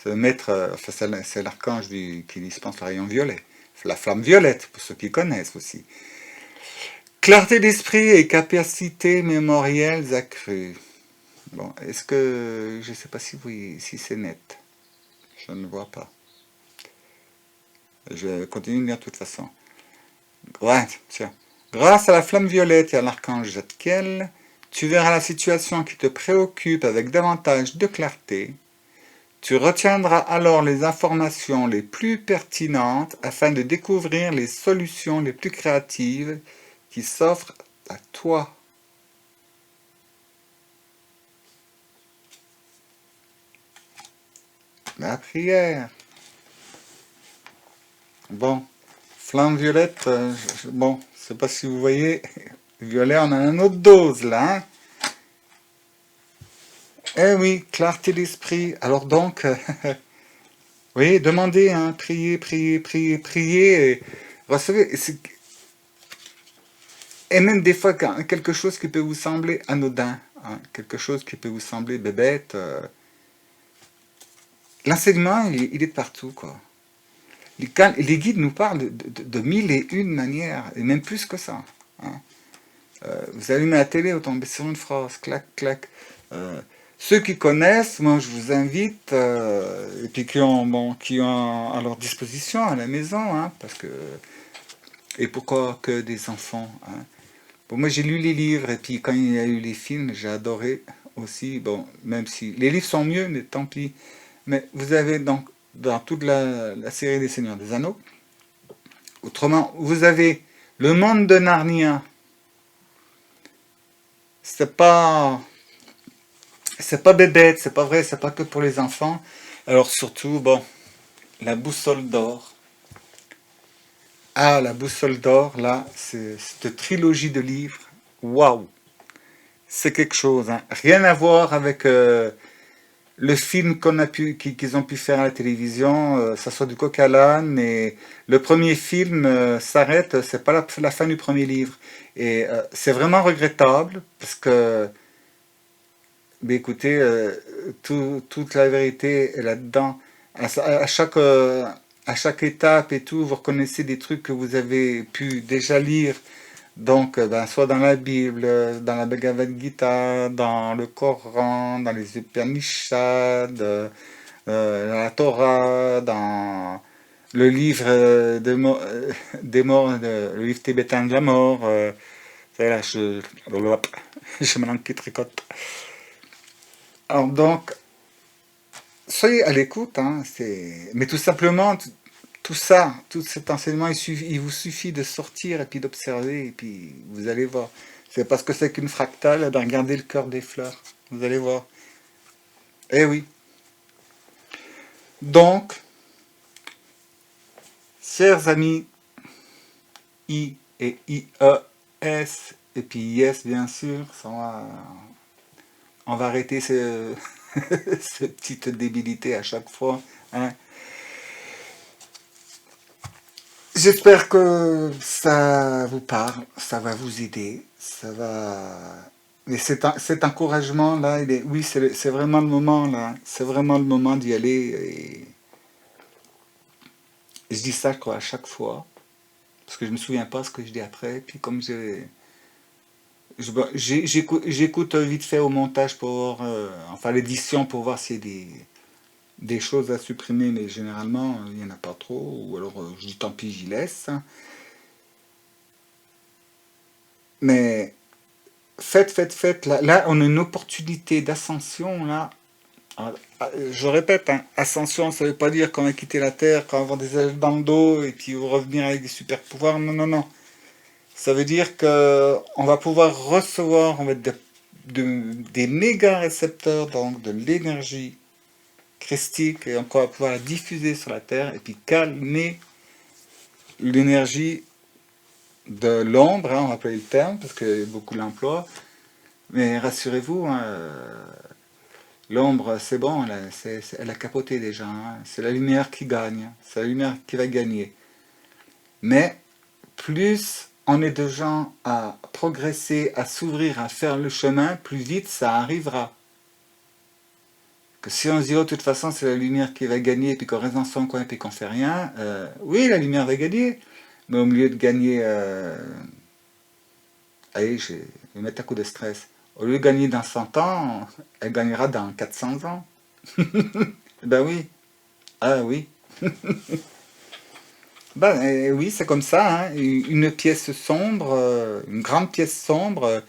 le maître, enfin, c'est l'archange qui dispense le rayon violet. La flamme violette, pour ceux qui connaissent aussi. Clarté d'esprit et capacité mémorielles accrues. Bon, est-ce que... Je ne sais pas si c'est net. Je ne vois pas. Je continue de lire de toute façon. Ouais, tiens. Grâce à la flamme violette et à l'archange Zadkiel, tu verras la situation qui te préoccupe avec davantage de clarté. Tu retiendras alors les informations les plus pertinentes afin de découvrir les solutions les plus créatives qui s'offrent à toi. La prière. Bon, flamme violette, bon, je sais pas si vous voyez, violet, on a une autre dose là, hein. Eh oui, clarté d'esprit. Alors donc, oui, demandez, hein, priez, priez, priez, priez, et recevez. Et même des fois, quelque chose qui peut vous sembler anodin, hein, quelque chose qui peut vous sembler bébête, l'enseignement, il est de partout, quoi. Les guides nous parlent de mille et une manières, et même plus que ça, hein. Vous allumez la télé, vous tombez sur une phrase, clac, clac. Ceux qui connaissent, moi je vous invite, et puis qui ont à leur disposition à la maison, hein, parce que... Et pourquoi que des enfants, hein? Bon, moi j'ai lu les livres, et puis quand il y a eu les films, j'ai adoré aussi, bon, même si... Les livres sont mieux, mais tant pis. Mais vous avez donc, dans toute la série des Seigneurs des Anneaux, autrement, vous avez le monde de Narnia. C'est pas bébête, c'est pas vrai, c'est pas que pour les enfants. Alors surtout, bon, la boussole d'or. Ah, la boussole d'or, là, c'est cette trilogie de livres. Waouh! C'est quelque chose, hein. Rien à voir avec le film qu'ils ont pu faire à la télévision, ça soit du coq à l'âne, et le premier film s'arrête, c'est pas la fin du premier livre. Et c'est vraiment regrettable, parce que, mais écoutez, toute la vérité est là-dedans. À chaque étape et tout, vous reconnaissez des trucs que vous avez pu déjà lire. Donc, ben, soit dans la Bible, dans la Bhagavad Gita, dans le Coran, dans les Upanishads, dans la Torah, dans le livre des morts, le livre tibétain de la mort. Ça y est, là, je me langue qui tricote. Alors, donc, soyez à l'écoute, hein, mais tout simplement, tout ça, tout cet enseignement, il vous suffit de sortir et puis d'observer, et puis vous allez voir. C'est parce que c'est qu'une fractale de regarder le cœur des fleurs. Vous allez voir. Eh oui. Donc, chers amis, I et IES, et puis yes, bien sûr, on va arrêter cette petite débilité à chaque fois, hein. J'espère que ça vous parle, ça va vous aider, ça va. Mais cet encouragement-là, oui, c'est vraiment le moment, là. C'est vraiment le moment d'y aller. Et je dis ça, quoi, à chaque fois, parce que je me souviens pas ce que je dis après. Puis comme j'écoute vite fait au montage pour voir, enfin l'édition pour voir s'il y a des choses à supprimer, mais généralement, il n'y en a pas trop. Ou alors, je dis tant pis, j'y laisse. Mais faites. Là, on a une opportunité d'ascension, là. Je répète, hein, ascension, ça veut pas dire qu'on va quitter la Terre, qu'on va avoir des ailes dans le dos et puis revenir avec des super pouvoirs. Non, non, non. Ça veut dire que on va pouvoir recevoir, on va être des méga récepteurs, donc de l'énergie christique, et on va pouvoir la diffuser sur la Terre et puis calmer l'énergie de l'ombre, hein, on va appeler le terme, parce que beaucoup l'emploient. Mais rassurez-vous, hein, l'ombre, c'est bon, elle a capoté déjà, hein. C'est la lumière qui gagne, c'est la lumière qui va gagner. Mais plus on est de gens à progresser, à s'ouvrir, à faire le chemin, plus vite ça arrivera. Que si on se dit, oh, de toute façon, c'est la lumière qui va gagner, puis qu'on reste dans son coin, puis qu'on fait rien, oui, la lumière va gagner, mais au lieu de gagner, allez, je vais mettre un coup de stress, au lieu de gagner dans 100 ans, elle gagnera dans 400 ans. Ben oui, ah oui. Ben oui, c'est comme ça, hein. Une pièce sombre, une grande pièce sombre,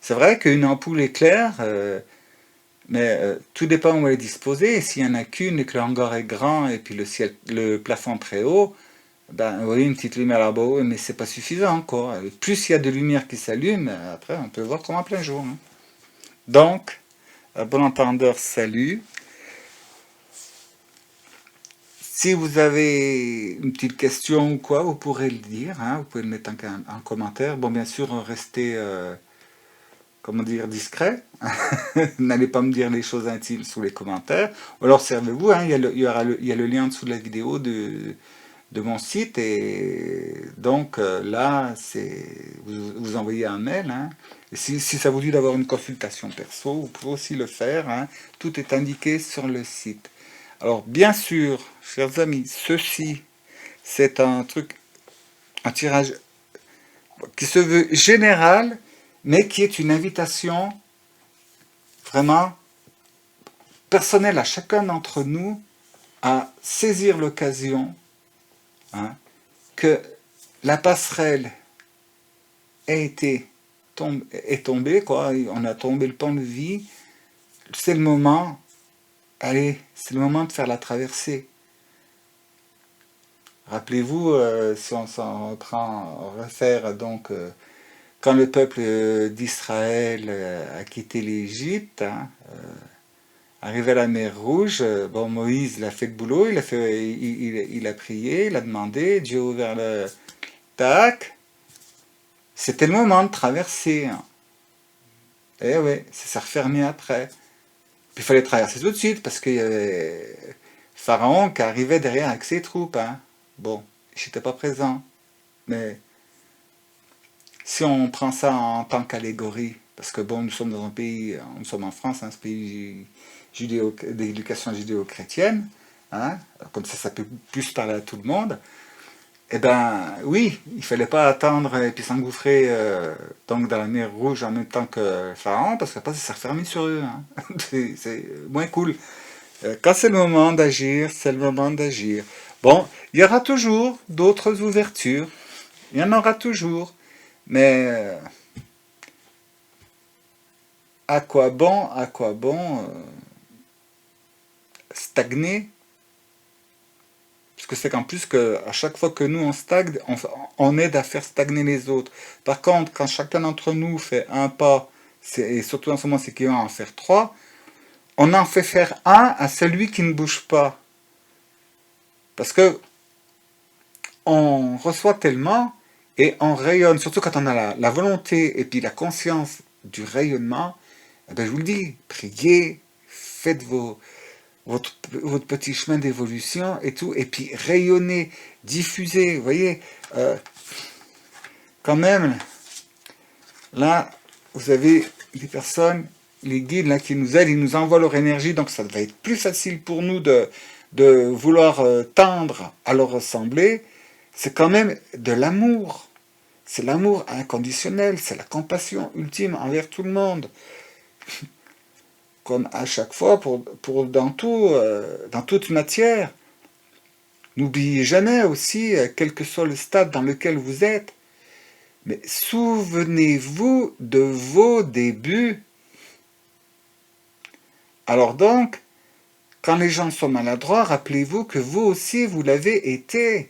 c'est vrai qu'une ampoule éclaire, mais tout dépend où elle est disposée. S'il n'y en a qu'une et que le hangar est grand et puis le plafond très haut, ben oui, une petite lumière là-bas, oui, mais c'est pas suffisant, quoi. Plus il y a de lumière qui s'allume, après on peut voir comme en plein jour, hein. Donc, à bon entendeur, salut. Si vous avez une petite question ou quoi, vous pourrez le dire, hein, vous pouvez le mettre en commentaire. Bon, bien sûr, restez, comment dire, discret. N'allez pas me dire les choses intimes sous les commentaires. Ou alors servez-vous, hein, il y a le lien en dessous de la vidéo de mon site. Et donc là, vous envoyez un mail, hein. Et si ça vous dit d'avoir une consultation perso, vous pouvez aussi le faire, hein. Tout est indiqué sur le site. Alors, bien sûr, chers amis, ceci, c'est un tirage qui se veut général, mais qui est une invitation vraiment personnelle à chacun d'entre nous à saisir l'occasion, hein, que la passerelle est tombée, quoi. On a tombé le pont de vie. C'est le moment, allez, c'est le moment de faire la traversée. Rappelez-vous, si on s'en reprend, refaire donc quand le peuple d'Israël a quitté l'Égypte, hein, arrivé à la mer Rouge, bon, Moïse, il a fait le boulot, il a prié, il a demandé, Dieu a ouvert le tac. C'était le moment de traverser, hein. Eh ouais, ça s'est refermé après. Puis il fallait traverser tout de suite, parce qu'il y avait Pharaon qui arrivait derrière avec ses troupes. Hein. Bon, j'étais pas présent. Mais si on prend ça en tant qu'allégorie, parce que bon, nous sommes dans un pays, nous sommes en France, hein, ce pays d'éducation judéo-chrétienne, hein, comme ça peut plus parler à tout le monde, eh ben oui, il fallait pas attendre et puis s'engouffrer donc dans la mer Rouge en même temps que Pharaon, parce qu'après ça s'est refermé sur eux. Hein. C'est moins cool. Quand c'est le moment d'agir, c'est le moment d'agir. Bon, il y aura toujours d'autres ouvertures, il y en aura toujours, mais à quoi bon stagner? Parce que c'est qu'en plus que à chaque fois que nous on stagne, on aide à faire stagner les autres. Par contre, quand chacun d'entre nous fait un pas, et surtout en ce moment c'est qu'il va en faire trois, on en fait faire un à celui qui ne bouge pas. Parce que on reçoit tellement et on rayonne, surtout quand on a la volonté et puis la conscience du rayonnement, eh ben je vous le dis, priez, faites votre petit chemin d'évolution et tout, et puis rayonnez, diffusez, vous voyez, quand même, là, vous avez des personnes, les guides là, qui nous aident, ils nous envoient leur énergie, donc ça va être plus facile pour nous de vouloir tendre à leur ressembler. C'est quand même de l'amour. C'est l'amour inconditionnel, c'est la compassion ultime envers tout le monde. Comme à chaque fois, dans toute matière. N'oubliez jamais aussi, quel que soit le stade dans lequel vous êtes, mais souvenez-vous de vos débuts. Alors donc, quand les gens sont maladroits, rappelez-vous que vous aussi, vous l'avez été.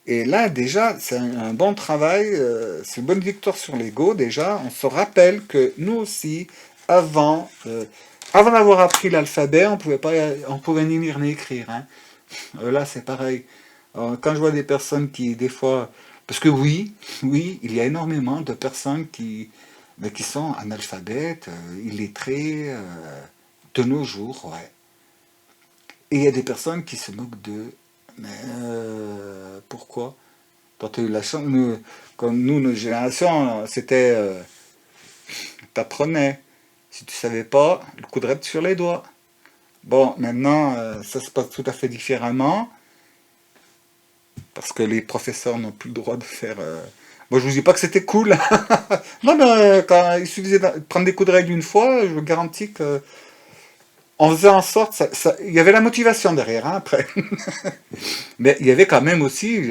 Et là, déjà, c'est un bon travail, c'est une bonne victoire sur l'ego, déjà. On se rappelle que nous aussi, avant d'avoir appris l'alphabet, on pouvait ni lire ni écrire. Hein. Là, c'est pareil. Quand je vois des personnes qui, des fois... Parce que oui, il y a énormément de personnes qui sont analphabètes, illettrées, de nos jours, ouais. Et il y a des personnes qui se moquent d'eux. Mais pourquoi? Quand tu as eu la chance, comme nous, nos générations, c'était... t'apprenais. Si tu savais pas, le coup de raide sur les doigts. Bon, maintenant, ça se passe tout à fait différemment, parce que les professeurs n'ont plus le droit de faire... Bon, je vous dis pas que c'était cool. Non, mais quand il suffisait de prendre des coups de règle une fois, je vous garantis que... On faisait en sorte... il y avait la motivation derrière, hein, après. Mais il y avait quand même aussi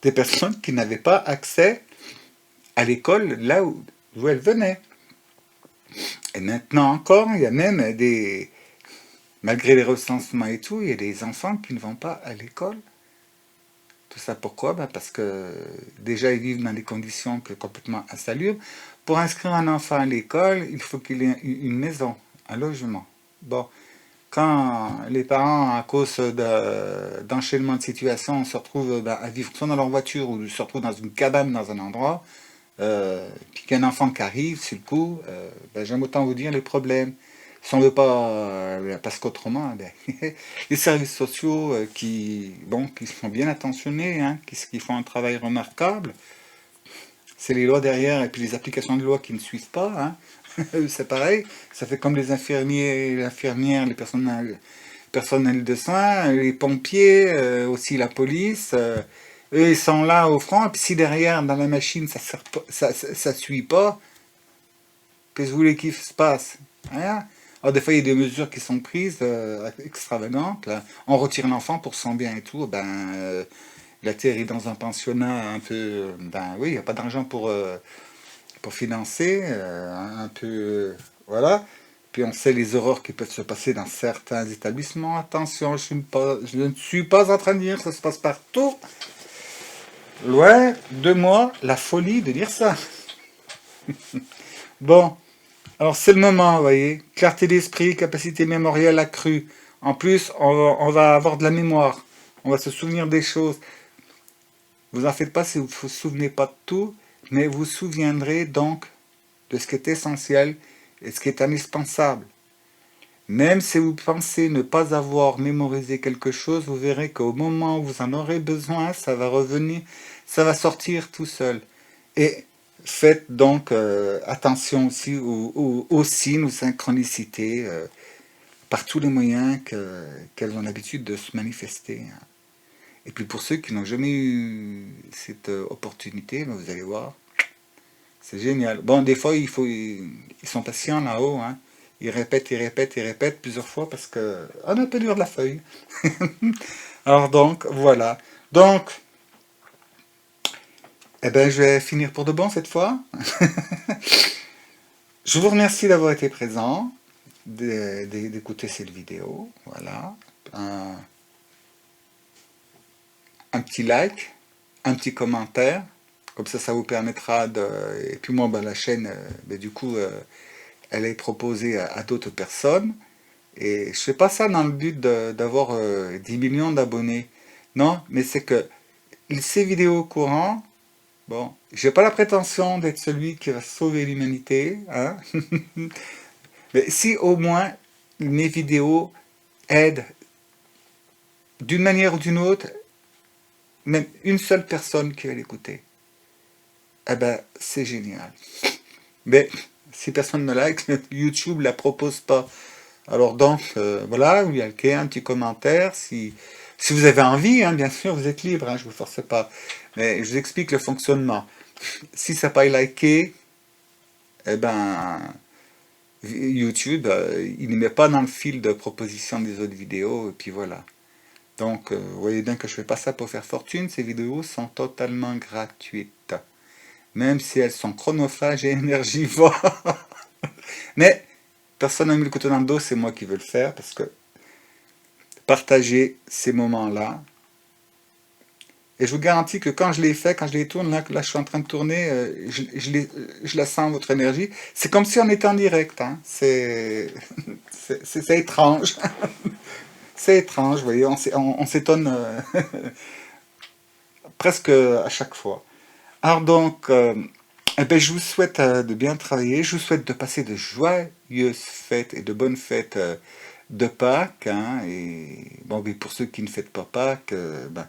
des personnes qui n'avaient pas accès à l'école là où elles venaient. Et maintenant encore, il y a même malgré les recensements et tout, il y a des enfants qui ne vont pas à l'école. Tout ça pourquoi? Parce que déjà ils vivent dans des conditions complètement insalubres. Pour inscrire un enfant à l'école, il faut qu'il ait une maison, un logement. Bon, quand les parents, à cause d'enchaînement de situations, se retrouvent à vivre soit dans leur voiture ou se retrouvent dans une cabane dans un endroit, puis qu'il y a un enfant qui arrive, sur le coup, j'aime autant vous dire les problèmes. Si on ne veut pas, parce qu'autrement, les services sociaux qui sont bien attentionnés, hein, qui font un travail remarquable, c'est les lois derrière et puis les applications de loi qui ne suivent pas, hein. C'est pareil, ça fait comme les infirmiers, les infirmières, les personnels de soins, les pompiers, aussi la police. Eux, ils sont là au front, et puis si derrière, dans la machine, ça suit pas, qu'est-ce que vous voulez qu'il se passe? Rien. Alors des fois, il y a des mesures qui sont prises, extravagantes. Là. On retire l'enfant pour son bien et tout. Il atterrit dans un pensionnat un peu... oui, il n'y a pas d'argent pour financer. Un peu... voilà. Puis on sait les horreurs qui peuvent se passer dans certains établissements. Attention, je ne suis pas en train de dire que ça se passe partout. Loin de moi la folie de dire ça. Bon, alors c'est le moment, vous voyez. Clarté d'esprit, capacité mémorielle accrue. En plus, on va avoir de la mémoire. On va se souvenir des choses. Vous en faites pas si vous ne vous souvenez pas de tout, mais vous vous souviendrez donc de ce qui est essentiel et ce qui est indispensable. Même si vous pensez ne pas avoir mémorisé quelque chose, vous verrez qu'au moment où vous en aurez besoin, ça va revenir, ça va sortir tout seul. Et faites donc attention aussi aux signes, aux synchronicités, par tous les moyens qu'elles ont l'habitude de se manifester. Et puis pour ceux qui n'ont jamais eu cette opportunité, ben, vous allez voir, c'est génial. Bon, des fois, ils sont patients là-haut, hein. Ils répètent, ils répètent, ils répètent plusieurs fois parce que on a un peu dur de la feuille. Alors donc, voilà. Donc, eh ben, je vais finir pour de bon cette fois. Je vous remercie d'avoir été présent, d'écouter cette vidéo. Voilà. Un petit like, un petit commentaire. Comme ça vous permettra de... Et puis moi, ben, la chaîne, ben, du coup, elle est proposée à d'autres personnes. Et je fais pas ça dans le but d'avoir 10 millions d'abonnés. Non, mais c'est que ces vidéos courantes, bon, j'ai pas la prétention d'être celui qui va sauver l'humanité, hein. Mais si au moins mes vidéos aident d'une manière ou d'une autre, même une seule personne qui va l'écouter, eh ben c'est génial. Mais si personne ne like, YouTube la propose pas. Alors donc, voilà, vous likez, un petit commentaire, si vous avez envie, hein, bien sûr, vous êtes libre, hein, je ne vous force pas. Mais je vous explique le fonctionnement. Si ça n'a pas liké, eh ben, YouTube, il ne met pas dans le fil de proposition des autres vidéos, et puis voilà. Donc, vous voyez bien que je ne fais pas ça pour faire fortune, ces vidéos sont totalement gratuites. Même si elles sont chronophages et énergivores. Mais personne n'a mis le couteau dans le dos, c'est moi qui veux le faire, parce que partager ces moments-là. Et je vous garantis que quand je les fais, quand je les tourne, là je suis en train de tourner, je la sens, votre énergie. C'est comme si on était en direct. Hein. C'est étrange. C'est étrange, vous voyez, on s'étonne presque à chaque fois. Alors donc, eh ben, je vous souhaite de bien travailler, je vous souhaite de passer de joyeuses fêtes et de bonnes fêtes de Pâques. Hein, et bon, mais pour ceux qui ne fêtent pas Pâques, ben,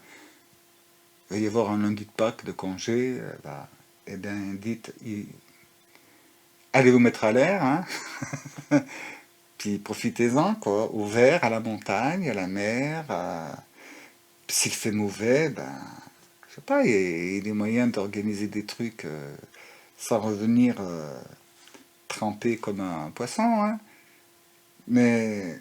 il va y avoir un lundi de Pâques de congé. Ben, eh bien, dites, allez vous mettre à l'air, hein, puis profitez-en, quoi, au vert, à la montagne, à la mer. S'il fait mauvais, ben, je sais pas, il y a des moyens d'organiser des trucs sans revenir trempé comme un poisson, hein. Mais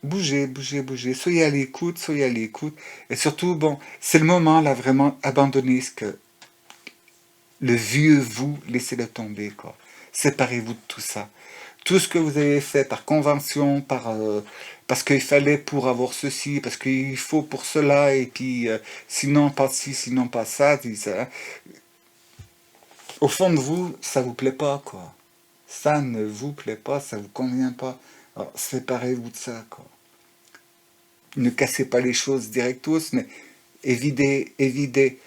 bougez, bougez, bougez, soyez à l'écoute, soyez à l'écoute. Et surtout, bon, c'est le moment là vraiment, abandonnez ce que le vieux vous, laissez-le tomber, quoi. Séparez-vous de tout ça. Tout ce que vous avez fait par convention, parce qu'il fallait pour avoir ceci, parce qu'il faut pour cela, et puis sinon pas ci, sinon pas ça, au fond de vous, ça vous plaît pas, quoi. Ça ne vous plaît pas, ça vous convient pas. Alors, séparez-vous de ça, quoi. Ne cassez pas les choses directos, mais évidez, évidez.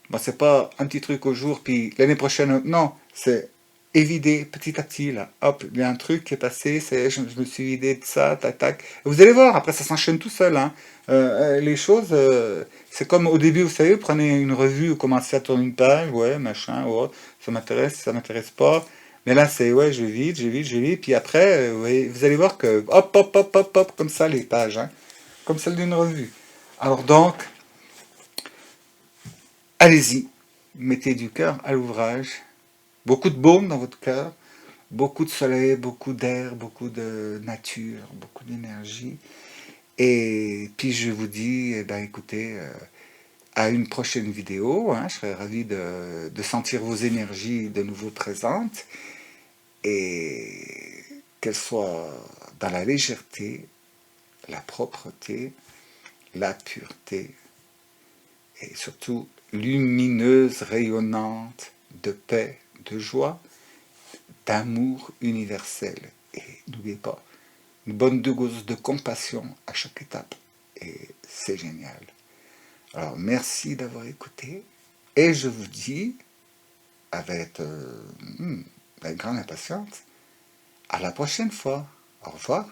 Bon, c'est pas un petit truc au jour, puis l'année prochaine, non, c'est évider petit à petit, là. Hop, il y a un truc qui est passé, je me suis vidé de ça, tac, tac. Vous allez voir, après ça s'enchaîne tout seul, hein. Les choses, c'est comme au début, vous savez, vous prenez une revue, vous commencez à tourner une page, ouais, machin, ouais, ça m'intéresse pas. Mais là, c'est, ouais, je vide, je vide, je vide, puis après, vous allez voir que, hop, hop, hop, hop, hop, comme ça, les pages, hein, comme celle d'une revue. Alors donc, allez-y, mettez du cœur à l'ouvrage, beaucoup de baume dans votre cœur, beaucoup de soleil, beaucoup d'air, beaucoup de nature, beaucoup d'énergie. Et puis je vous dis, eh ben, écoutez, à une prochaine vidéo, hein, je serais ravi de sentir vos énergies de nouveau présentes et qu'elles soient dans la légèreté, la propreté, la pureté et surtout lumineuse, rayonnante de paix, de joie, d'amour universel. Et n'oubliez pas, une bonne dose de compassion à chaque étape. Et c'est génial. Alors merci d'avoir écouté. Et je vous dis avec, avec grande impatience. À la prochaine fois. Au revoir.